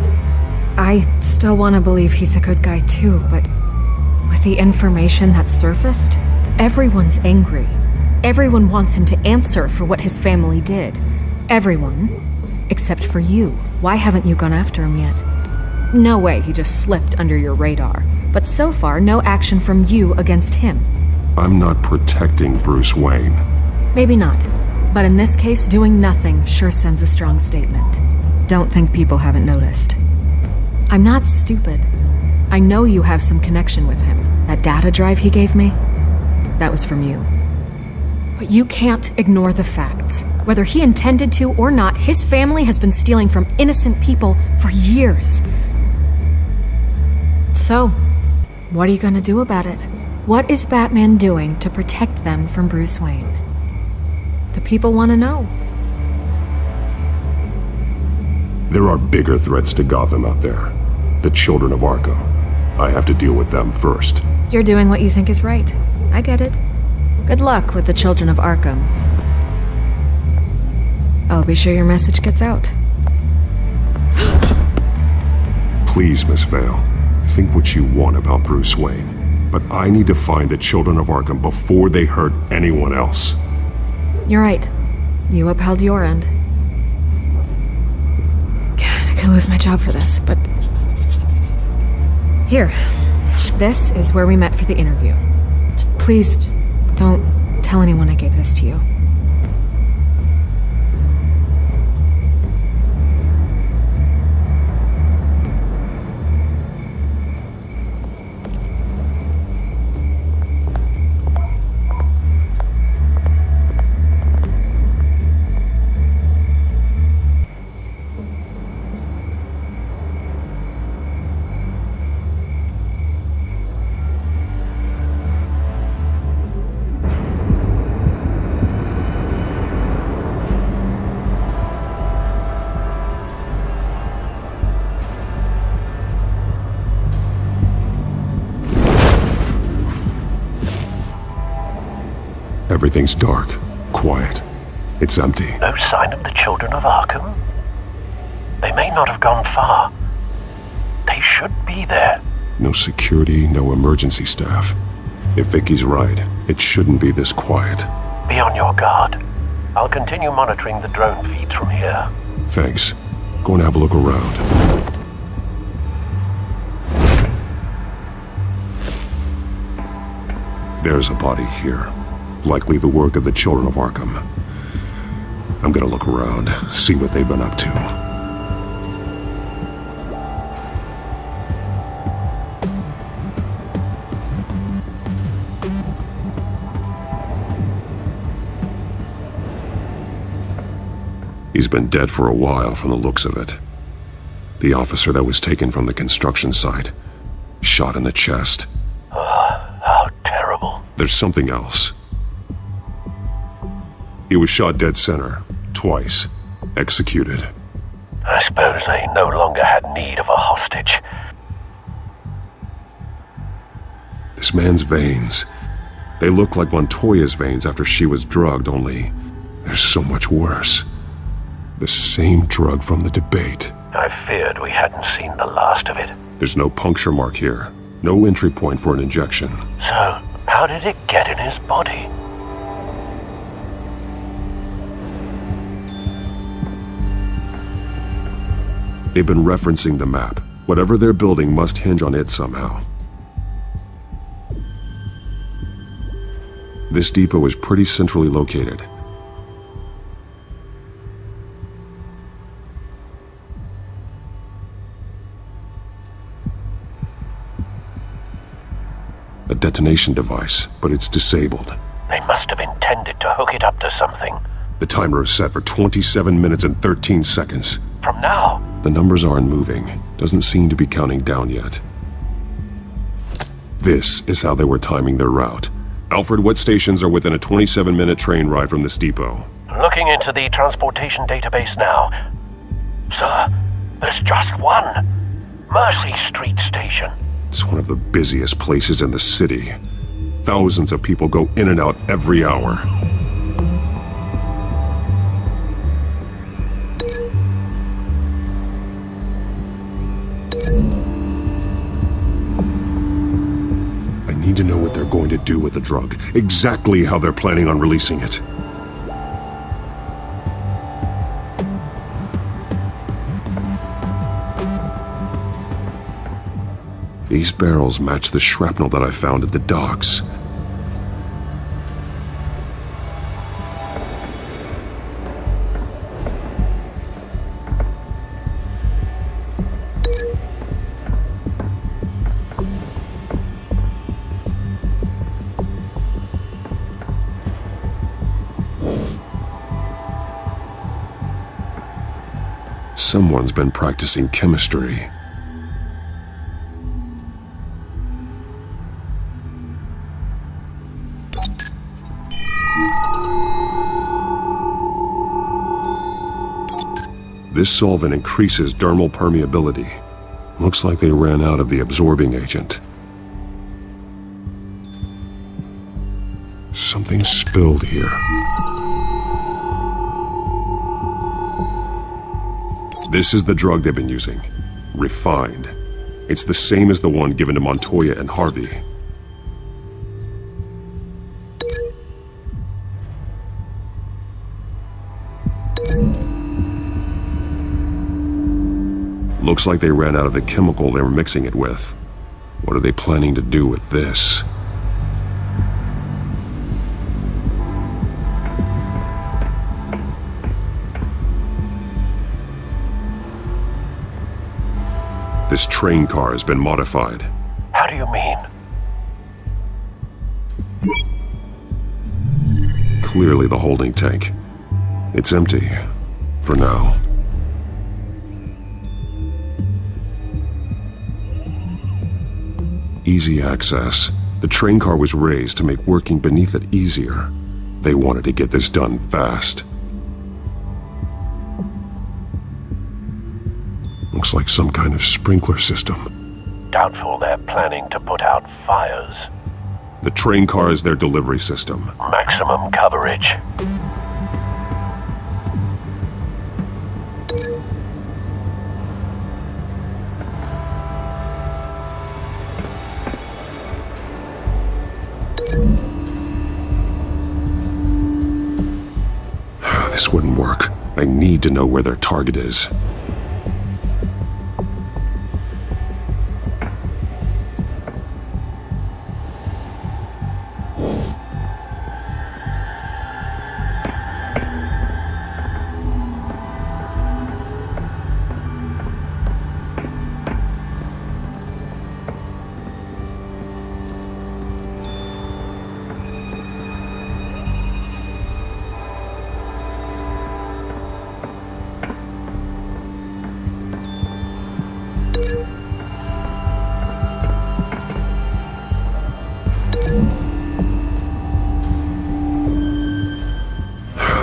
I still want to believe he's a good guy too, but with the information that's surfaced, everyone's angry. Everyone wants him to answer for what his family did. Everyone, except for you. Why haven't you gone after him yet? No way he just slipped under your radar. But so far, no action from you against him. I'm not protecting Bruce Wayne. Maybe not. But in this case, doing nothing sure sends a strong statement. Don't think people haven't noticed. I'm not stupid. I know you have some connection with him. That data drive he gave me, that was from you. But you can't ignore the facts. Whether he intended to or not, his family has been stealing from innocent people for years. So, what are you gonna do about it? What is Batman doing to protect them from Bruce Wayne? The people want to know. There are bigger threats to Gotham out there. The Children of Arkham. I have to deal with them first. You're doing what you think is right. I get it. Good luck with the Children of Arkham. I'll be sure your message gets out. Please, Miss Vale. Think what you want about Bruce Wayne. But I need to find the Children of Arkham before they hurt anyone else. You're right. You upheld your end. God, I could lose my job for this, but Here. This is where we met for the interview. Please, don't tell anyone I gave this to you. Everything's dark, quiet. It's empty. No sign of the Children of Arkham? They may not have gone far. They should be there. No security, no emergency staff. If Vicky's right, it shouldn't be this quiet. Be on your guard. I'll continue monitoring the drone feeds from here. Thanks. Go and have a look around. There's a body here. Likely the work of the Children of Arkham. I'm gonna look around, see what they've been up to. He's been dead for a while from the looks of it. The officer that was taken from the construction site. Shot in the chest. How terrible. There's something else. He was shot dead center, twice, executed. I suppose they no longer had need of a hostage. This man's veins. They look like Montoya's veins after she was drugged, only they're so much worse. The same drug from the debate. I feared we hadn't seen the last of it. There's no puncture mark here. No entry point for an injection. So, how did it get in his body? They've been referencing the map. Whatever they're building must hinge on it somehow. This depot is pretty centrally located. A detonation device, but it's disabled. They must have intended to hook it up to something. The timer is set for 27 minutes and 13 seconds. From now? The numbers aren't moving. Doesn't seem to be counting down yet. This is how they were timing their route. Alfred, what stations are within a 27-minute train ride from this depot? Looking into the transportation database now. Sir, there's just one. Mercy Street Station. It's one of the busiest places in the city. Thousands of people go in and out every hour. I need to know what they're going to do with the drug. Exactly how they're planning on releasing it. These barrels match the shrapnel that I found at the docks. Someone's been practicing chemistry. This solvent increases dermal permeability. Looks like they ran out of the absorbing agent. Something spilled here. This is the drug they've been using. Refined. It's the same as the one given to Montoya and Harvey. Looks like they ran out of the chemical they were mixing it with. What are they planning to do with this? This train car has been modified. How do you mean? Clearly the holding tank. It's empty. For now. Easy access. The train car was raised to make working beneath it easier. They wanted to get this done fast. Looks like some kind of sprinkler system. Doubtful they're planning to put out fires. The train car is their delivery system. Maximum coverage. This wouldn't work. I need to know where their target is.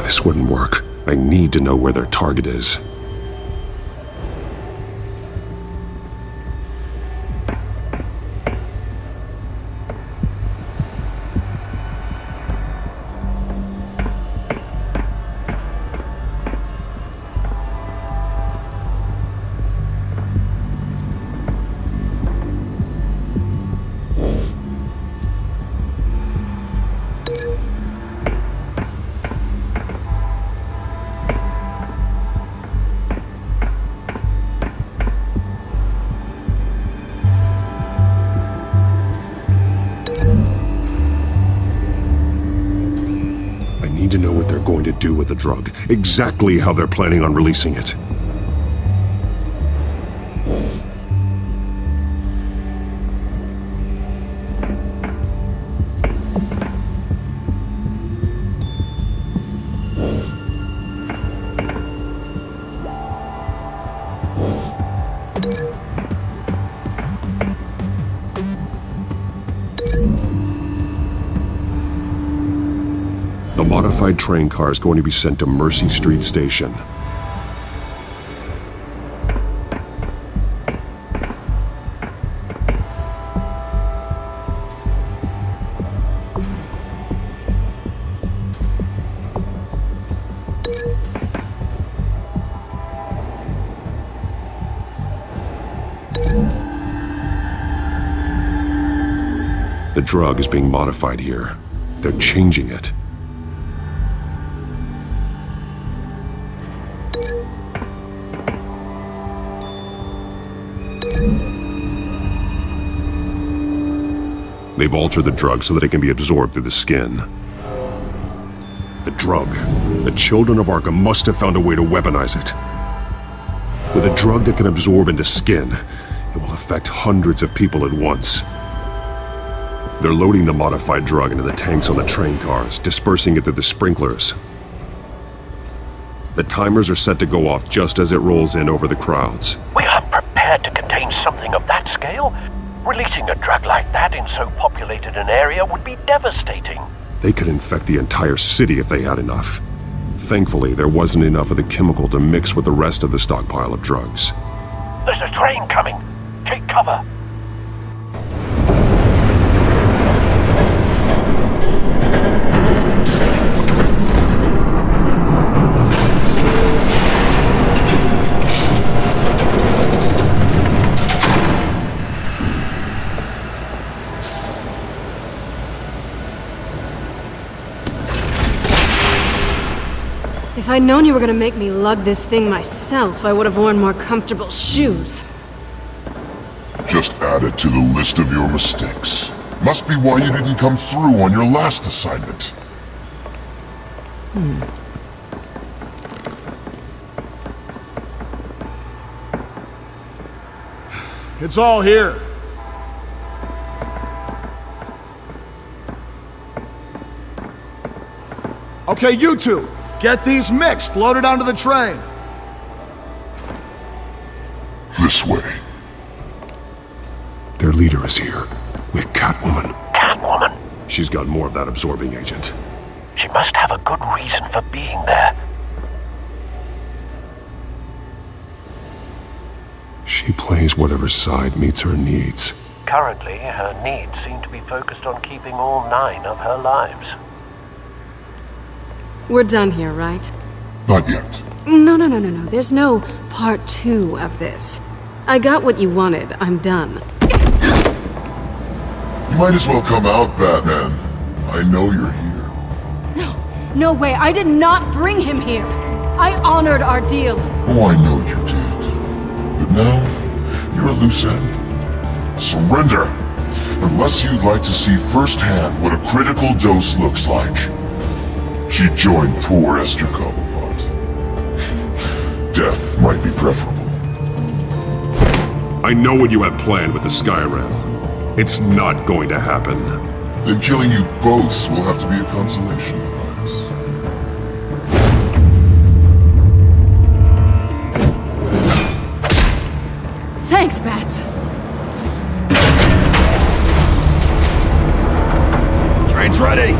This wouldn't work. I need to know where their target is. I need to know what they're going to do with the drug. Exactly how they're planning on releasing it. The modified train car is going to be sent to Mercy Street Station. The drug is being modified here. They're changing it. They've altered the drug so that it can be absorbed through the skin. The drug. The Children of Arkham must have found a way to weaponize it. With a drug that can absorb into skin, it will affect hundreds of people at once. They're loading the modified drug into the tanks on the train cars, dispersing it through the sprinklers. The timers are set to go off just as it rolls in over the crowds. We aren't prepared to contain something of that scale. Releasing a drug like that in so populated an area would be devastating. They could infect the entire city if they had enough. Thankfully, there wasn't enough of the chemical to mix with the rest of the stockpile of drugs. There's a train coming. Take cover. If I'd known you were gonna make me lug this thing myself, I would have worn more comfortable shoes. Just add it to the list of your mistakes. Must be why you didn't come through on your last assignment. It's all here. Okay, you two, get these mixed, loaded onto the train. This way. Their leader is here, with Catwoman. Catwoman? She's got more of that absorbing agent. She must have a good reason for being there. She plays whatever side meets her needs. Currently, her needs seem to be focused on keeping all 9 of her lives. We're done here, right? Not yet. No. There's no part 2 of this. I got what you wanted. I'm done. You might as well come out, Batman. I know you're here. No way. I did not bring him here. I honored our deal. Oh, I know you did. But now, you're a loose end. Surrender! Unless you'd like to see firsthand what a critical dose looks like. She joined poor Esther Cobblepot. Death might be preferable. I know what you have planned with the Skyrim. It's not going to happen. Then killing you both will have to be a consolation prize. Thanks, Bats. Train's ready!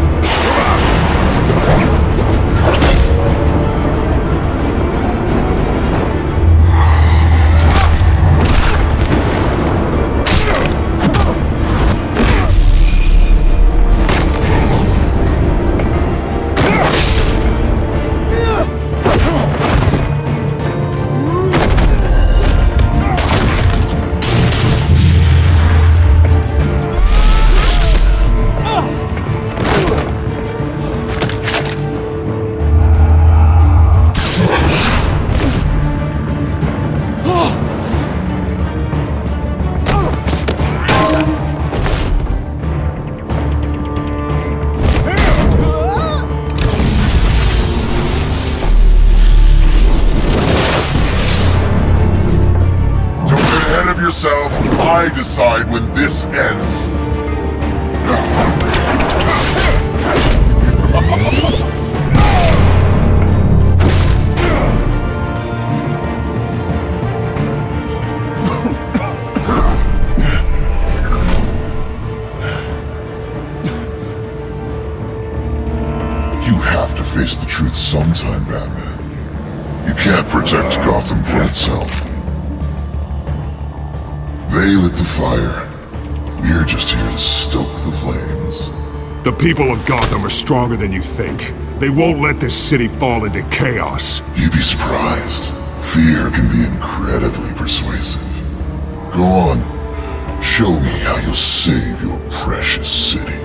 Yourself, I decide when this ends. You have to face the truth sometime, Batman. You can't protect Gotham from itself. They lit the fire. We're just here to stoke the flames. The people of Gotham are stronger than you think. They won't let this city fall into chaos. You'd be surprised. Fear can be incredibly persuasive. Go on. Show me how you'll save your precious city.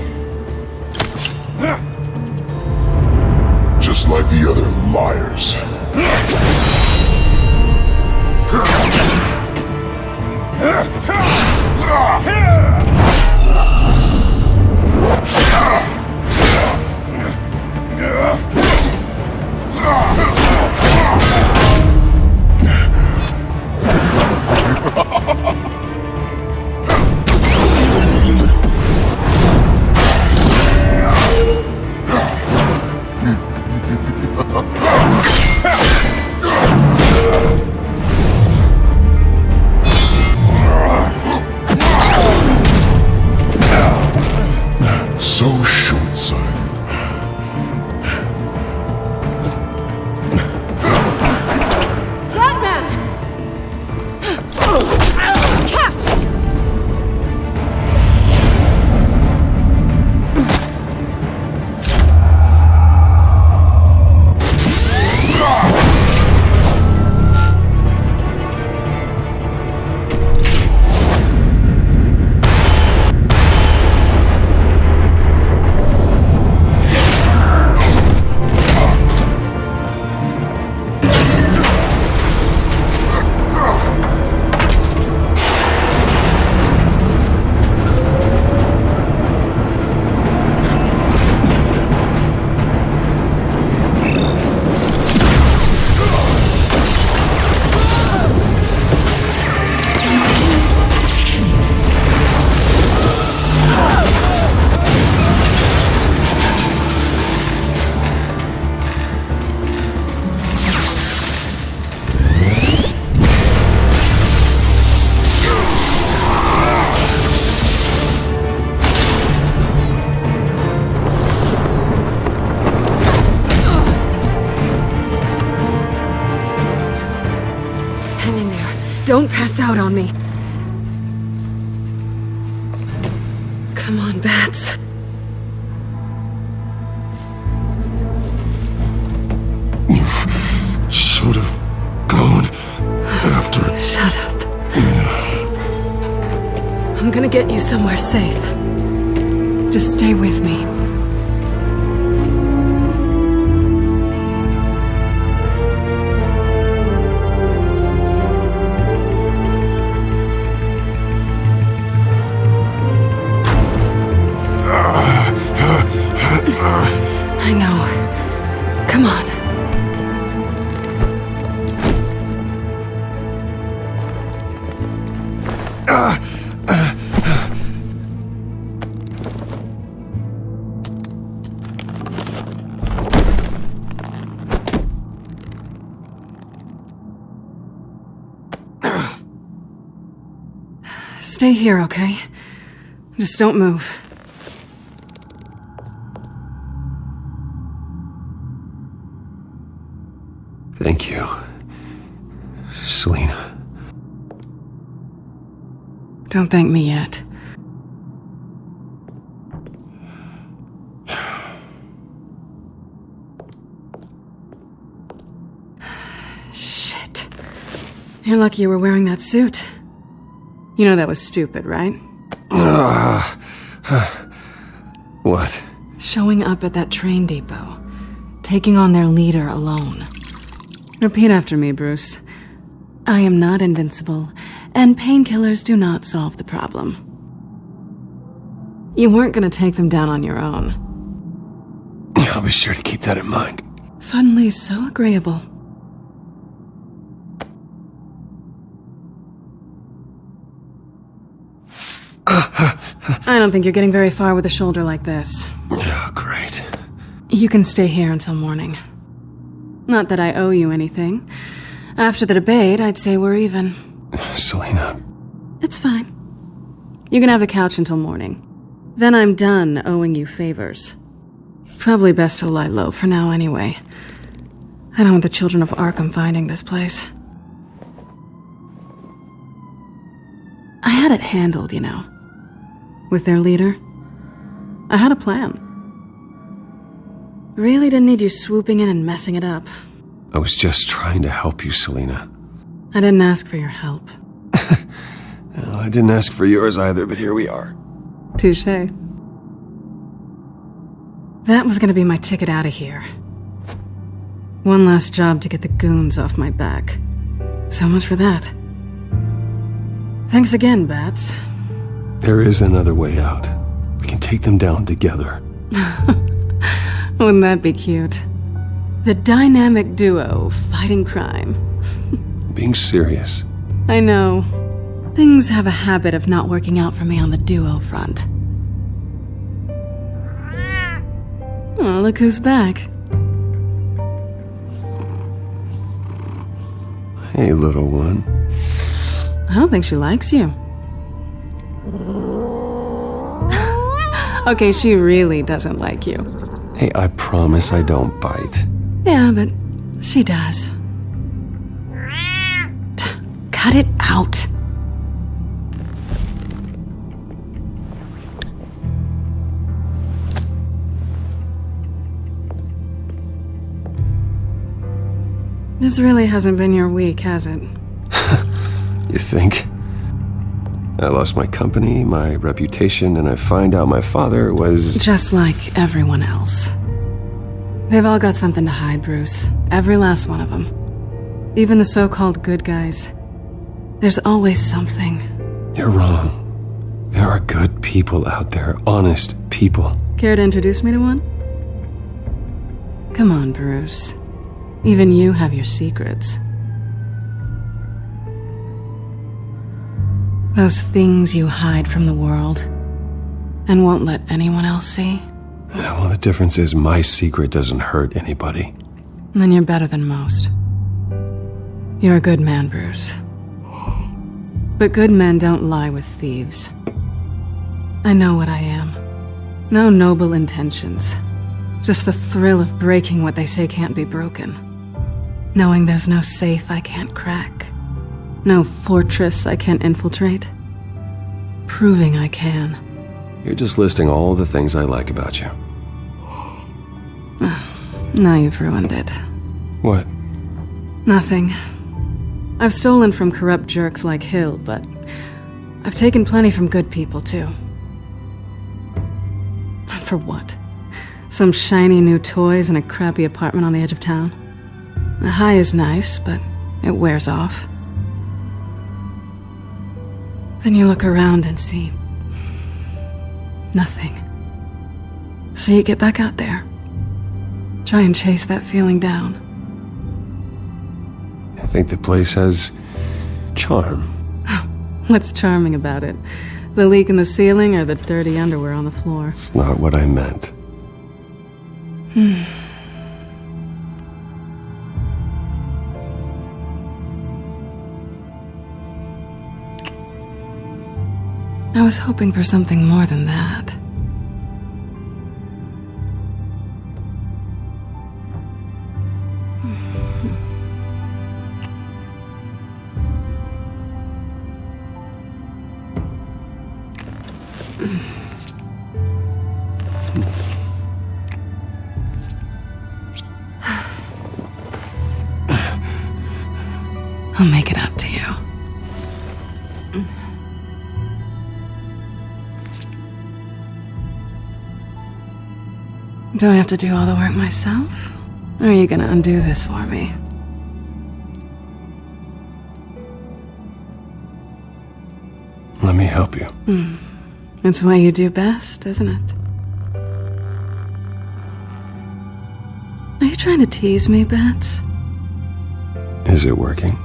Just like the other liars. So short-sighted. Batman! Catch! out on me. Come on, Bats. You should have gone after... Shut up. I'm gonna get you somewhere safe. Just stay with me. I know. Come on. Stay here, okay? Just don't move. Thank you, Selina. Don't thank me yet. Shit. You're lucky you were wearing that suit. You know that was stupid, right? What? Showing up at that train depot. Taking on their leader alone. Repeat after me, Bruce. I am not invincible, and painkillers do not solve the problem. You weren't gonna take them down on your own. I'll be sure to keep that in mind. Suddenly so agreeable. I don't think you're getting very far with a shoulder like this. Oh, great. You can stay here until morning. Not that I owe you anything. After the debate, I'd say we're even. Selina. It's fine. You can have the couch until morning. Then I'm done owing you favors. Probably best to lie low for now anyway. I don't want the Children of Arkham finding this place. I had it handled, you know. With their leader. I had a plan. Really didn't need you swooping in and messing it up. I was just trying to help you, Selina. I didn't ask for your help. Well, I didn't ask for yours either, but here we are. Touché. That was gonna be my ticket out of here. One last job to get the goons off my back. So much for that. Thanks again, Bats. There is another way out. We can take them down together. Wouldn't that be cute? The dynamic duo fighting crime. Being serious. I know. Things have a habit of not working out for me on the duo front. Oh, look who's back. Hey, little one. I don't think she likes you. Okay, she really doesn't like you. Hey, I promise I don't bite. Yeah, but she does. Cut it out. This really hasn't been your week, has it? You think? I lost my company, my reputation, and I find out my father was... Just like everyone else. They've all got something to hide, Bruce. Every last one of them. Even the so-called good guys. There's always something. You're wrong. There are good people out there, honest people. Care to introduce me to one? Come on, Bruce. Even you have your secrets. Those things you hide from the world and won't let anyone else see? Yeah, well, the difference is my secret doesn't hurt anybody. Then you're better than most. You're a good man, Bruce. But good men don't lie with thieves. I know what I am. No noble intentions. Just the thrill of breaking what they say can't be broken. Knowing there's no safe I can't crack. No fortress I can't infiltrate. Proving I can. You're just listing all the things I like about you. Now you've ruined it. What? Nothing. I've stolen from corrupt jerks like Hill, but I've taken plenty from good people, too. For what? Some shiny new toys and a crappy apartment on the edge of town? The high is nice, but it wears off. Then you look around and see nothing. So you get back out there. Try and chase that feeling down. I think the place has charm. What's charming about it? The leak in the ceiling or the dirty underwear on the floor? It's not what I meant. I was hoping for something more than that. I'll make it up to you. Do I have to do all the work myself? Or are you gonna undo this for me? Let me help you. It's what you do best, isn't it? Are you trying to tease me, Bats? Is it working?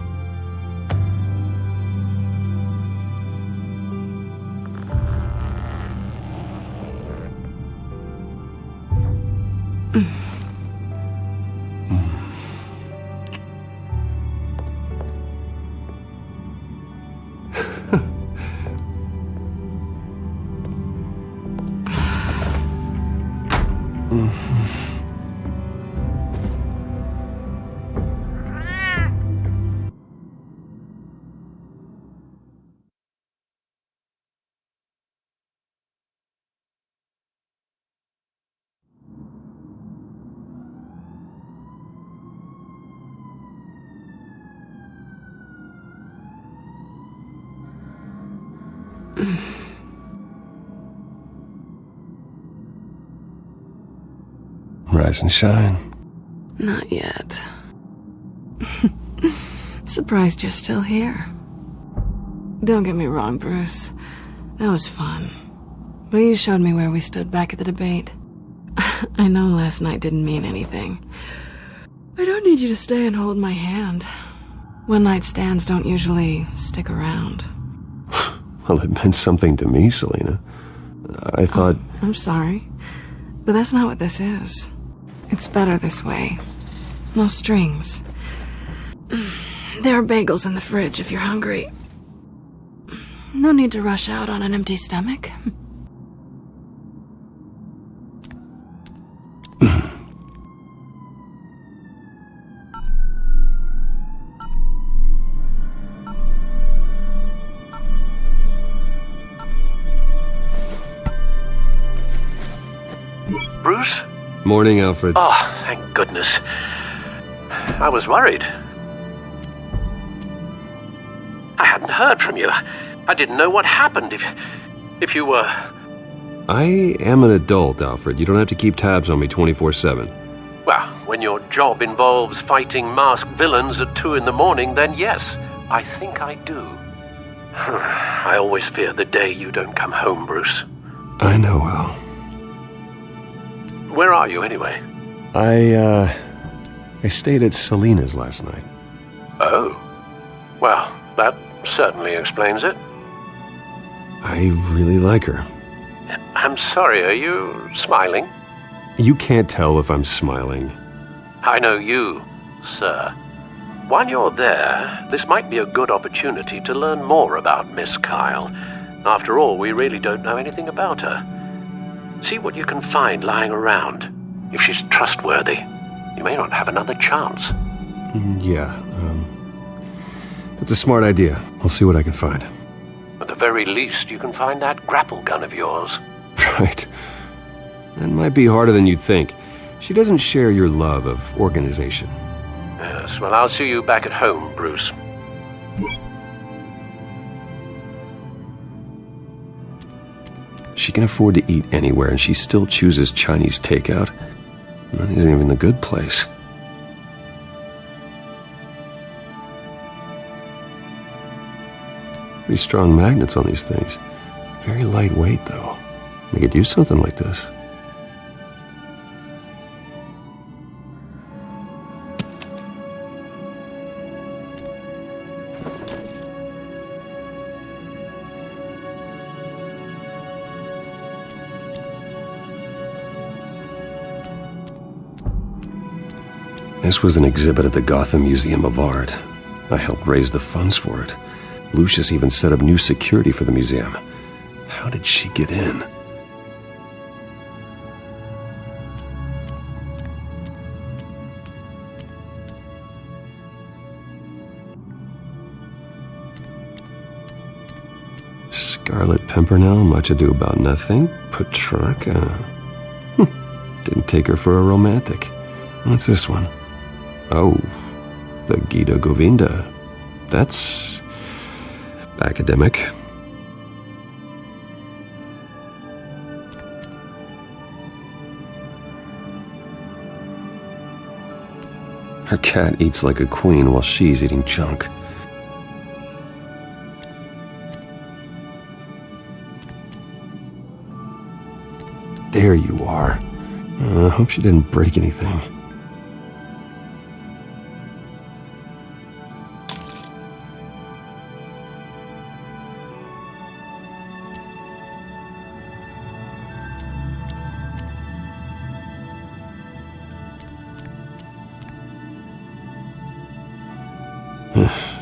Rise and shine. Not yet. Surprised you're still here. Don't get me wrong, Bruce. That was fun. But you showed me where we stood back at the debate. I know last night didn't mean anything. I don't need you to stay and hold my hand. One-night stands don't usually stick around. Well, it meant something to me, Selena. I thought... I'm sorry, but that's not what this is. It's better this way. No strings. There are bagels in the fridge if you're hungry. No need to rush out on an empty stomach. Bruce? Morning, Alfred. Oh, thank goodness. I was worried. I hadn't heard from you. I didn't know what happened if you were... I am an adult, Alfred. You don't have to keep tabs on me 24/7. Well, when your job involves fighting masked villains at 2 a.m, then yes, I think I do. I always fear the day you don't come home, Bruce. I know, Al. Where are you, anyway? I stayed at Selena's last night. Oh. Well, that certainly explains it. I really like her. I'm sorry, are you smiling? You can't tell if I'm smiling. I know you, sir. While you're there, this might be a good opportunity to learn more about Miss Kyle. After all, we really don't know anything about her. See what you can find lying around. If she's trustworthy, you may not have another chance. Yeah, That's a smart idea. I'll see what I can find. At the very least, you can find that grapple gun of yours. Right. That might be harder than you'd think. She doesn't share your love of organization. Yes, well, I'll see you back at home, Bruce. She can afford to eat anywhere, and she still chooses Chinese takeout. And that isn't even the good place. Pretty strong magnets on these things. Very lightweight, though. They could use something like this. This was an exhibit at the Gotham Museum of Art. I helped raise the funds for it. Lucius even set up new security for the museum. How did she get in? Scarlet Pimpernel, Much Ado About Nothing, Petrarca. Didn't take her for a romantic. What's this one? Oh, the Gita Govinda. That's academic. Her cat eats like a queen while she's eating junk. There you are. I hope she didn't break anything.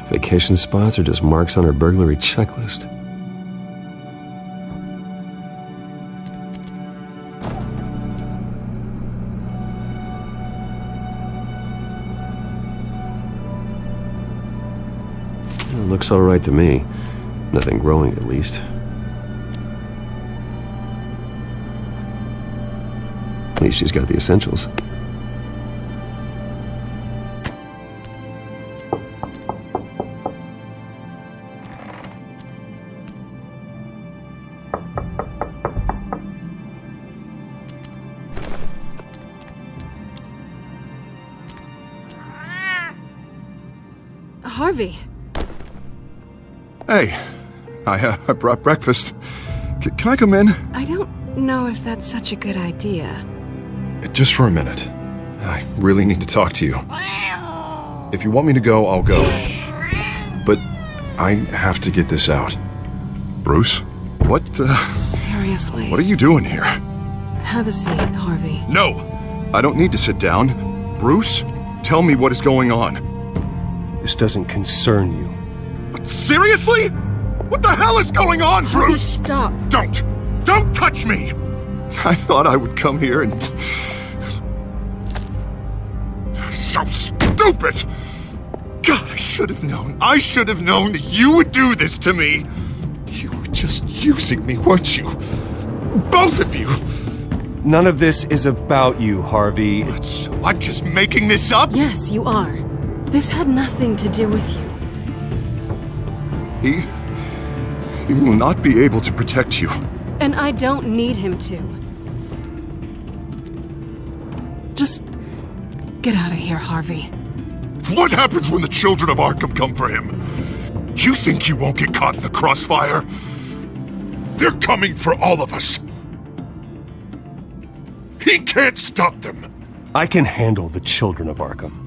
Vacation spots are just marks on her burglary checklist. It looks all right to me. Nothing growing, at least. At least she's got the essentials. Harvey. Hey, I brought breakfast. Can I come in? I don't know if that's such a good idea. Just for a minute. I really need to talk to you. If you want me to go, I'll go. But I have to get this out. Bruce? What, Seriously. What are you doing here? Have a seat, Harvey. No! I don't need to sit down. Bruce, tell me what is going on. This doesn't concern you. Seriously? What the hell is going on, Bruce? Stop. Don't touch me! I thought I would come here and... So stupid! God, I should have known. I should have known that you would do this to me. You were just using me, weren't you? Both of you! None of this is about you, Harvey. So I'm just making this up? Yes, you are. This had nothing to do with you. He will not be able to protect you. And I don't need him to. Just get out of here, Harvey. What happens when the Children of Arkham come for him? You think you won't get caught in the crossfire? They're coming for all of us. He can't stop them. I can handle the Children of Arkham.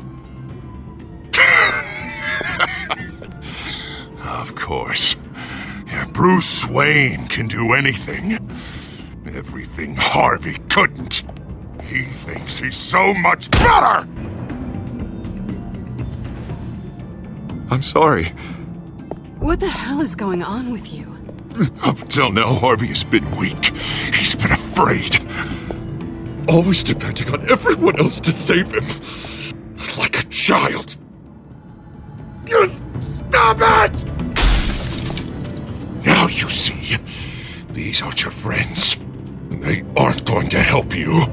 Of course. Yeah, Bruce Wayne can do anything. Everything Harvey couldn't. He thinks he's so much better! I'm sorry. What the hell is going on with you? Up until now, Harvey has been weak. He's been afraid. Always depending on everyone else to save him. Like a child. You stop! Stop it! Now you see, these aren't your friends. They aren't going to help you.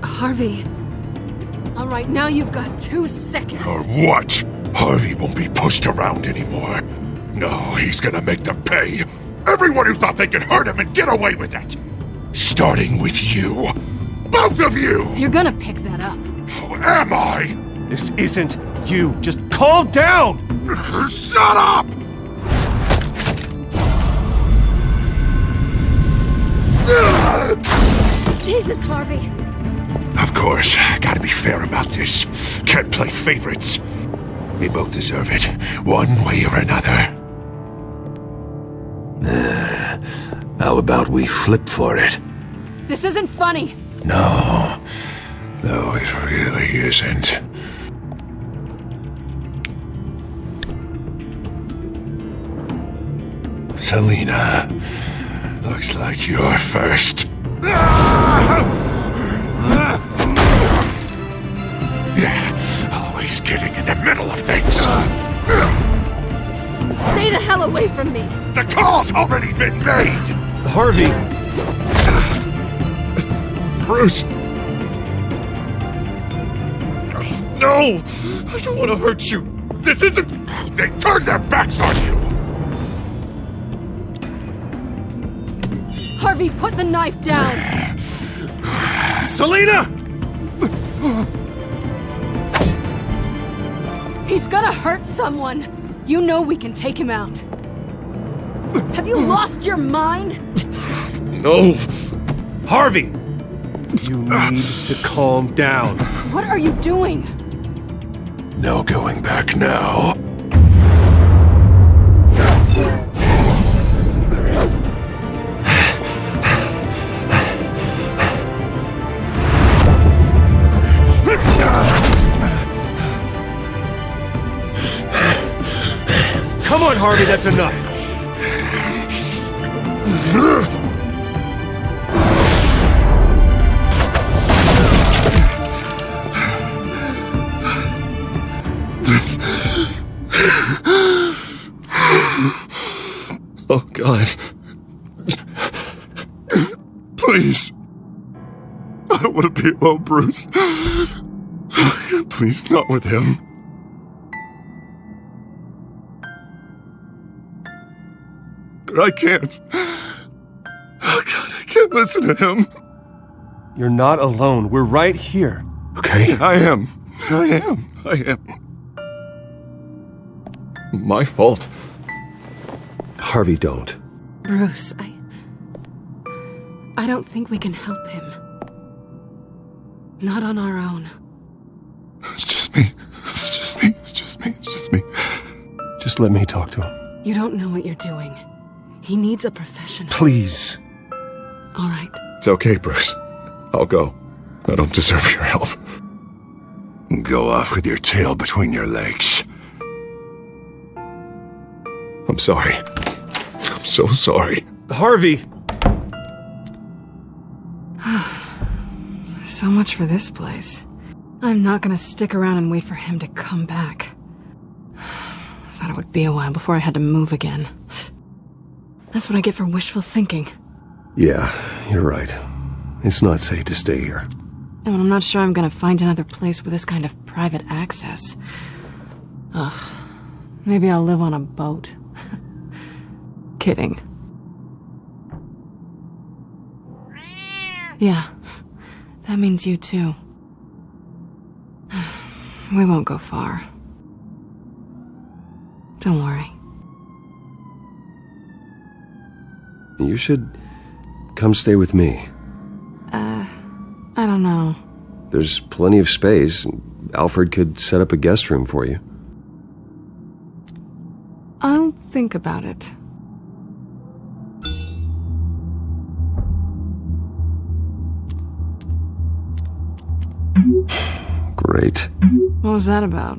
Harvey. All right, now you've got 2 seconds. Or what? Harvey won't be pushed around anymore. No, he's gonna make them pay. Everyone who thought they could hurt him and get away with it. Starting with you. Both of you! You're gonna pick that up. Who am I? This isn't you. Just calm down! Shut up! Jesus, Harvey. Of course, gotta be fair about this. Can't play favorites. They both deserve it, one way or another. How about we flip for it? This isn't funny. No, it really isn't. Selina, looks like you're first. Yeah, always getting in the middle of things. Stay the hell away from me. The call's already been made. Harvey. Bruce. No, I don't want to hurt you. This isn't... They turned their backs on you. Harvey, put the knife down. Selina! He's gonna hurt someone. You know we can take him out. Have you lost your mind? No. Harvey! You need to calm down. What are you doing? No going back now. Come on, Harvey, that's enough. Oh, God. Please. I don't want to be alone, Bruce. Please, not with him. But I can't. Oh, God, I can't listen to him. You're not alone. We're right here. Okay, I am. My fault. Harvey, don't. Bruce, I don't think we can help him. Not on our own. It's just me. Just let me talk to him. You don't know what you're doing. He needs a professional. Please. All right. It's okay, Bruce. I'll go. I don't deserve your help. Go off with your tail between your legs. I'm sorry. I'm so sorry. Harvey! So much for this place. I'm not gonna stick around and wait for him to come back. Thought it would be a while before I had to move again. That's what I get for wishful thinking. Yeah, you're right. It's not safe to stay here. And I'm not sure I'm gonna find another place with this kind of private access. Ugh. Maybe I'll live on a boat. Kidding. Yeah. That means you too. We won't go far. Don't worry. You should come stay with me. I don't know. There's plenty of space. Alfred could set up a guest room for you. I'll think about it. Great. What was that about?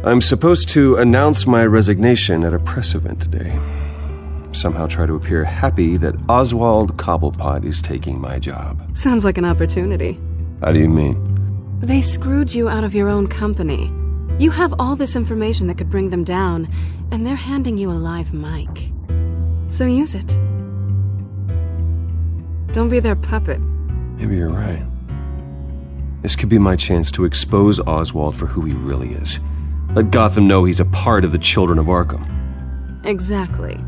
I'm supposed to announce my resignation at a press event today. Somehow try to appear happy that Oswald Cobblepot is taking my job. Sounds like an opportunity. How do you mean? They screwed you out of your own company. You have all this information that could bring them down, and they're handing you a live mic. So use it. Don't be their puppet. Maybe you're right. This could be my chance to expose Oswald for who he really is. Let Gotham know he's a part of the Children of Arkham. Exactly.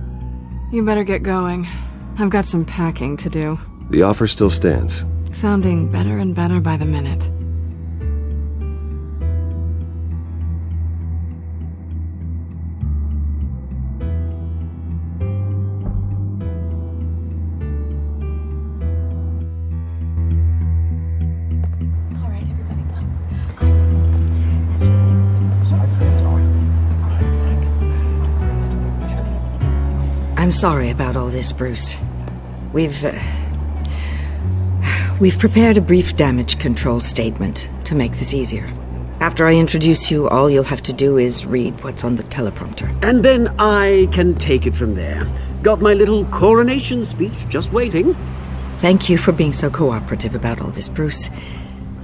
You better get going. I've got some packing to do. The offer still stands. Sounding better and better by the minute. I'm sorry about all this, Bruce. We've prepared a brief damage control statement to make this easier. After I introduce you, all you'll have to do is read what's on the teleprompter. And then I can take it from there. Got my little coronation speech just waiting. Thank you for being so cooperative about all this, Bruce.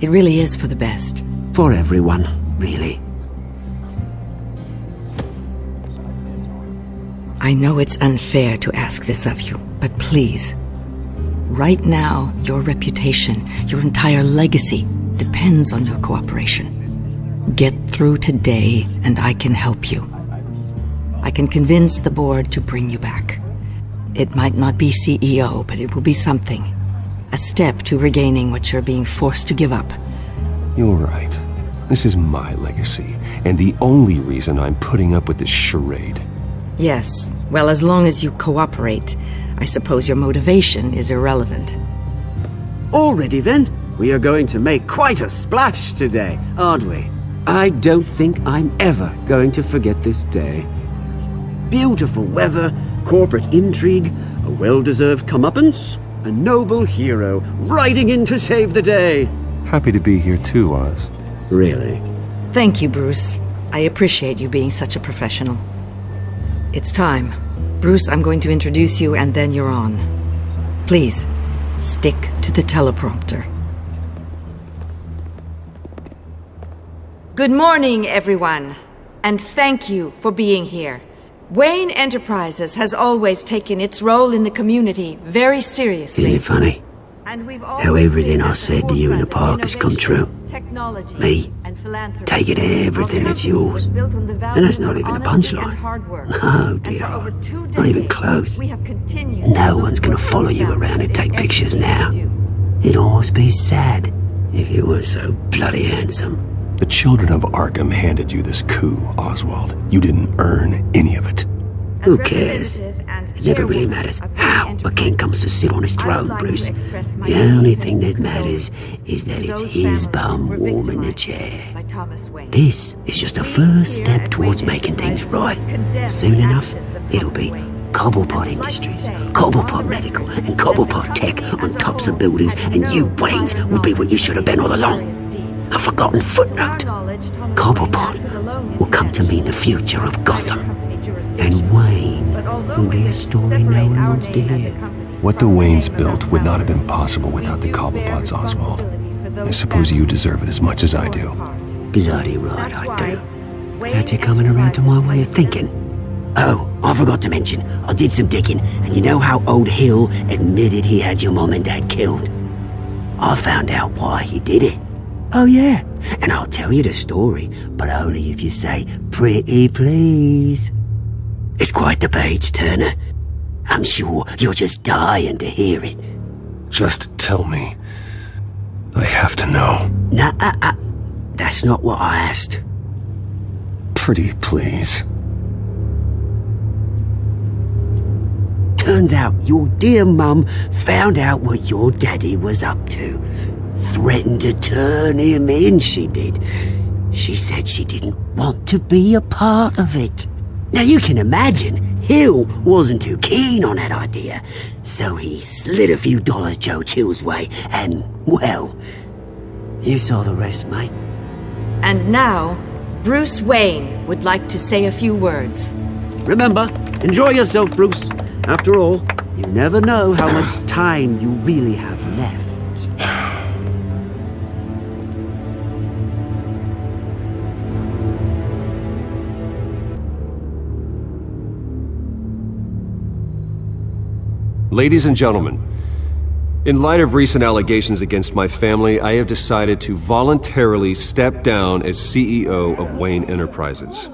It really is for the best. For everyone, really. I know it's unfair to ask this of you, but please. Right now, your reputation, your entire legacy, depends on your cooperation. Get through today, and I can help you. I can convince the board to bring you back. It might not be CEO, but it will be something. A step to regaining what you're being forced to give up. You're right. This is my legacy, and the only reason I'm putting up with this charade. Yes. Well, as long as you cooperate, I suppose your motivation is irrelevant. Already then, we are going to make quite a splash today, aren't we? I don't think I'm ever going to forget this day. Beautiful weather, corporate intrigue, a well-deserved comeuppance, a noble hero riding in to save the day. Happy to be here too, Oz. Really? Thank you, Bruce. I appreciate you being such a professional. It's time. Bruce, I'm going to introduce you and then you're on. Please, stick to the teleprompter. Good morning, everyone, and thank you for being here. Wayne Enterprises has always taken its role in the community very seriously. Isn't it funny? How everything I said to you in the park has come true. Me, taking everything that's yours. And that's not even a punchline. No, dear. Not even close. No one's gonna follow you around and take pictures now. It'd almost be sad if you were so bloody handsome. The Children of Arkham handed you this coup, Oswald. You didn't earn any of it. Who cares? It never really matters how a king comes to sit on his throne, Bruce. The only thing that matters is that it's his bum warming the chair. This is just a first step towards making things right. Soon enough, it'll be Cobblepot Industries, Cobblepot Medical, and Cobblepot Tech on tops of buildings, and you, Waynes, will be what you should have been all along. A forgotten footnote. Cobblepot will come to mean the future of Gotham. And Wayne will be a story no one wants to hear. What the Waynes built would not have been possible without the Cobblepots, Oswald. I suppose you deserve it as much as I do. Bloody right I do. Glad you're coming around to my way of thinking. Oh, I forgot to mention, I did some digging, and you know how old Hill admitted he had your mom and dad killed? I found out why he did it. Oh yeah, and I'll tell you the story, but only if you say, pretty please. It's quite the page turner. I'm sure you're just dying to hear it. Just tell me. I have to know. Nah, that's not what I asked. Pretty please. Turns out your dear mum found out what your daddy was up to. Threatened to turn him in, she did. She said she didn't want to be a part of it. Now you can imagine, Hill wasn't too keen on that idea, so he slid a few dollars Joe Chill's way, and, well, you saw the rest, mate. And now, Bruce Wayne would like to say a few words. Remember, enjoy yourself, Bruce. After all, you never know how much time you really have left. Ladies and gentlemen, in light of recent allegations against my family, I have decided to voluntarily step down as CEO of Wayne Enterprises.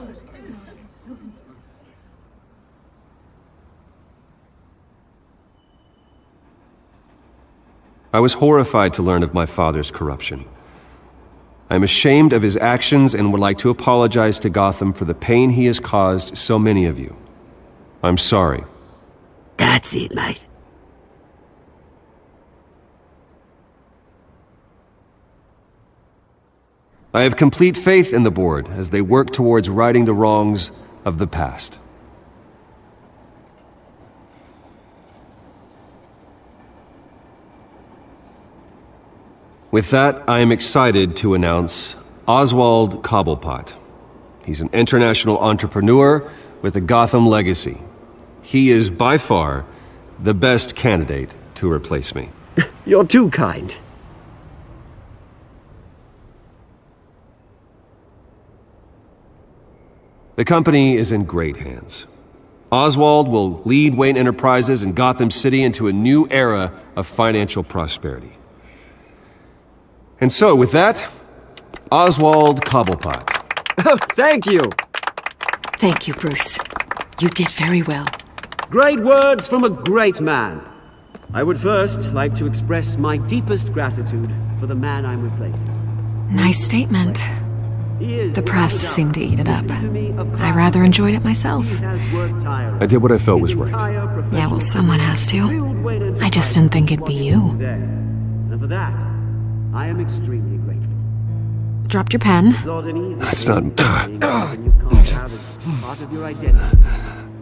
I was horrified to learn of my father's corruption. I am ashamed of his actions and would like to apologize to Gotham for the pain he has caused so many of you. I'm sorry. That's it, mate. I have complete faith in the board as they work towards righting the wrongs of the past. With that, I am excited to announce Oswald Cobblepot. He's an international entrepreneur with a Gotham legacy. He is by far the best candidate to replace me. You're too kind. The company is in great hands. Oswald will lead Wayne Enterprises and Gotham City into a new era of financial prosperity. And so, with that, Oswald Cobblepot. Oh, thank you. Thank you, Bruce. You did very well. Great words from a great man. I would first like to express my deepest gratitude for the man I'm replacing. Nice statement. The press seemed to eat it up. I rather enjoyed it myself. I did what I felt was right. Yeah, well, someone has to. I just didn't think it'd be you. And for that, I am extremely grateful. Dropped your pen. That's not... You can't have as part of your identity.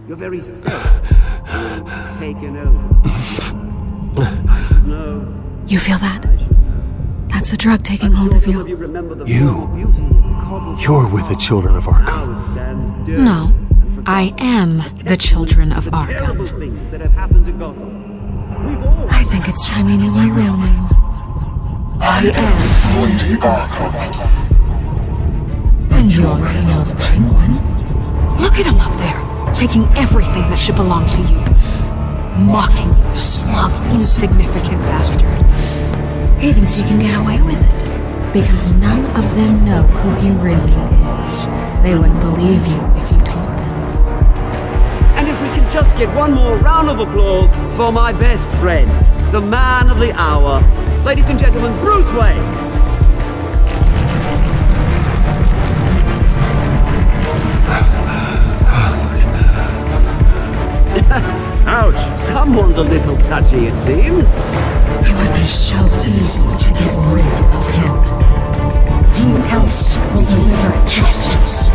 Your very self will taken over. You feel that? That's the drug taking hold of you. You're with the Children of Arkham. No, I am the Children of Arkham. I think it's time you knew my real name. I am Lady Arkham. And you already know the Penguin. Look at him up there, taking everything that should belong to you. Mocking you, smug, insignificant bastard. He thinks he can get away with it, because none of them know who he really is. They wouldn't believe you if you told them. And if we can just get one more round of applause for my best friend, the man of the hour, ladies and gentlemen, Bruce Wayne. Ouch, someone's a little touchy, it seems. It would be so easy to get rid of him. Who else will deliver justice?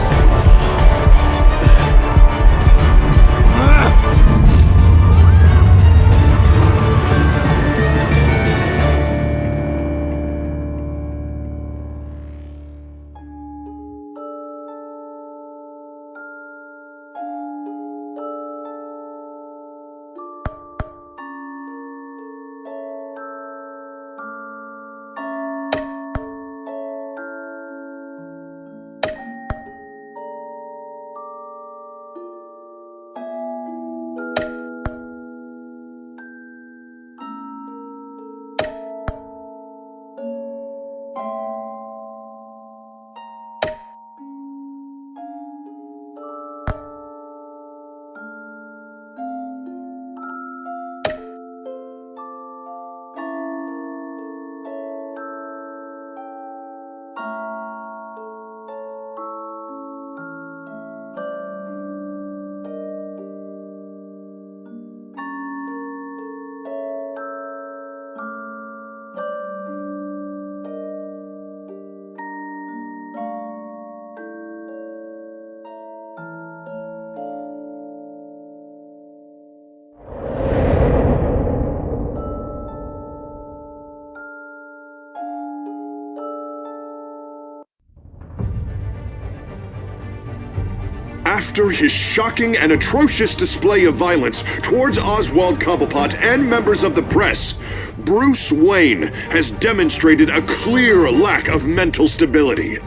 After his shocking and atrocious display of violence towards Oswald Cobblepot and members of the press, Bruce Wayne has demonstrated a clear lack of mental stability.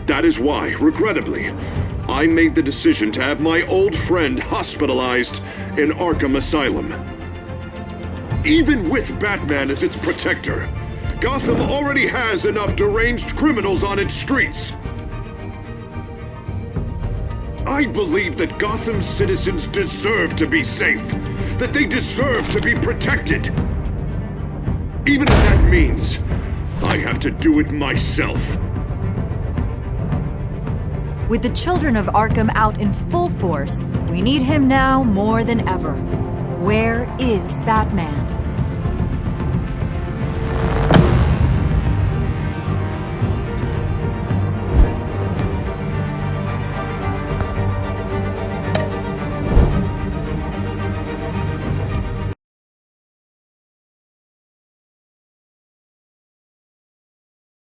That is why, regrettably, I made the decision to have my old friend hospitalized in Arkham Asylum. Even with Batman as its protector, Gotham already has enough deranged criminals on its streets. I believe that Gotham's citizens deserve to be safe, that they deserve to be protected. Even if that means I have to do it myself. With the Children of Arkham out in full force, we need him now more than ever. Where is Batman?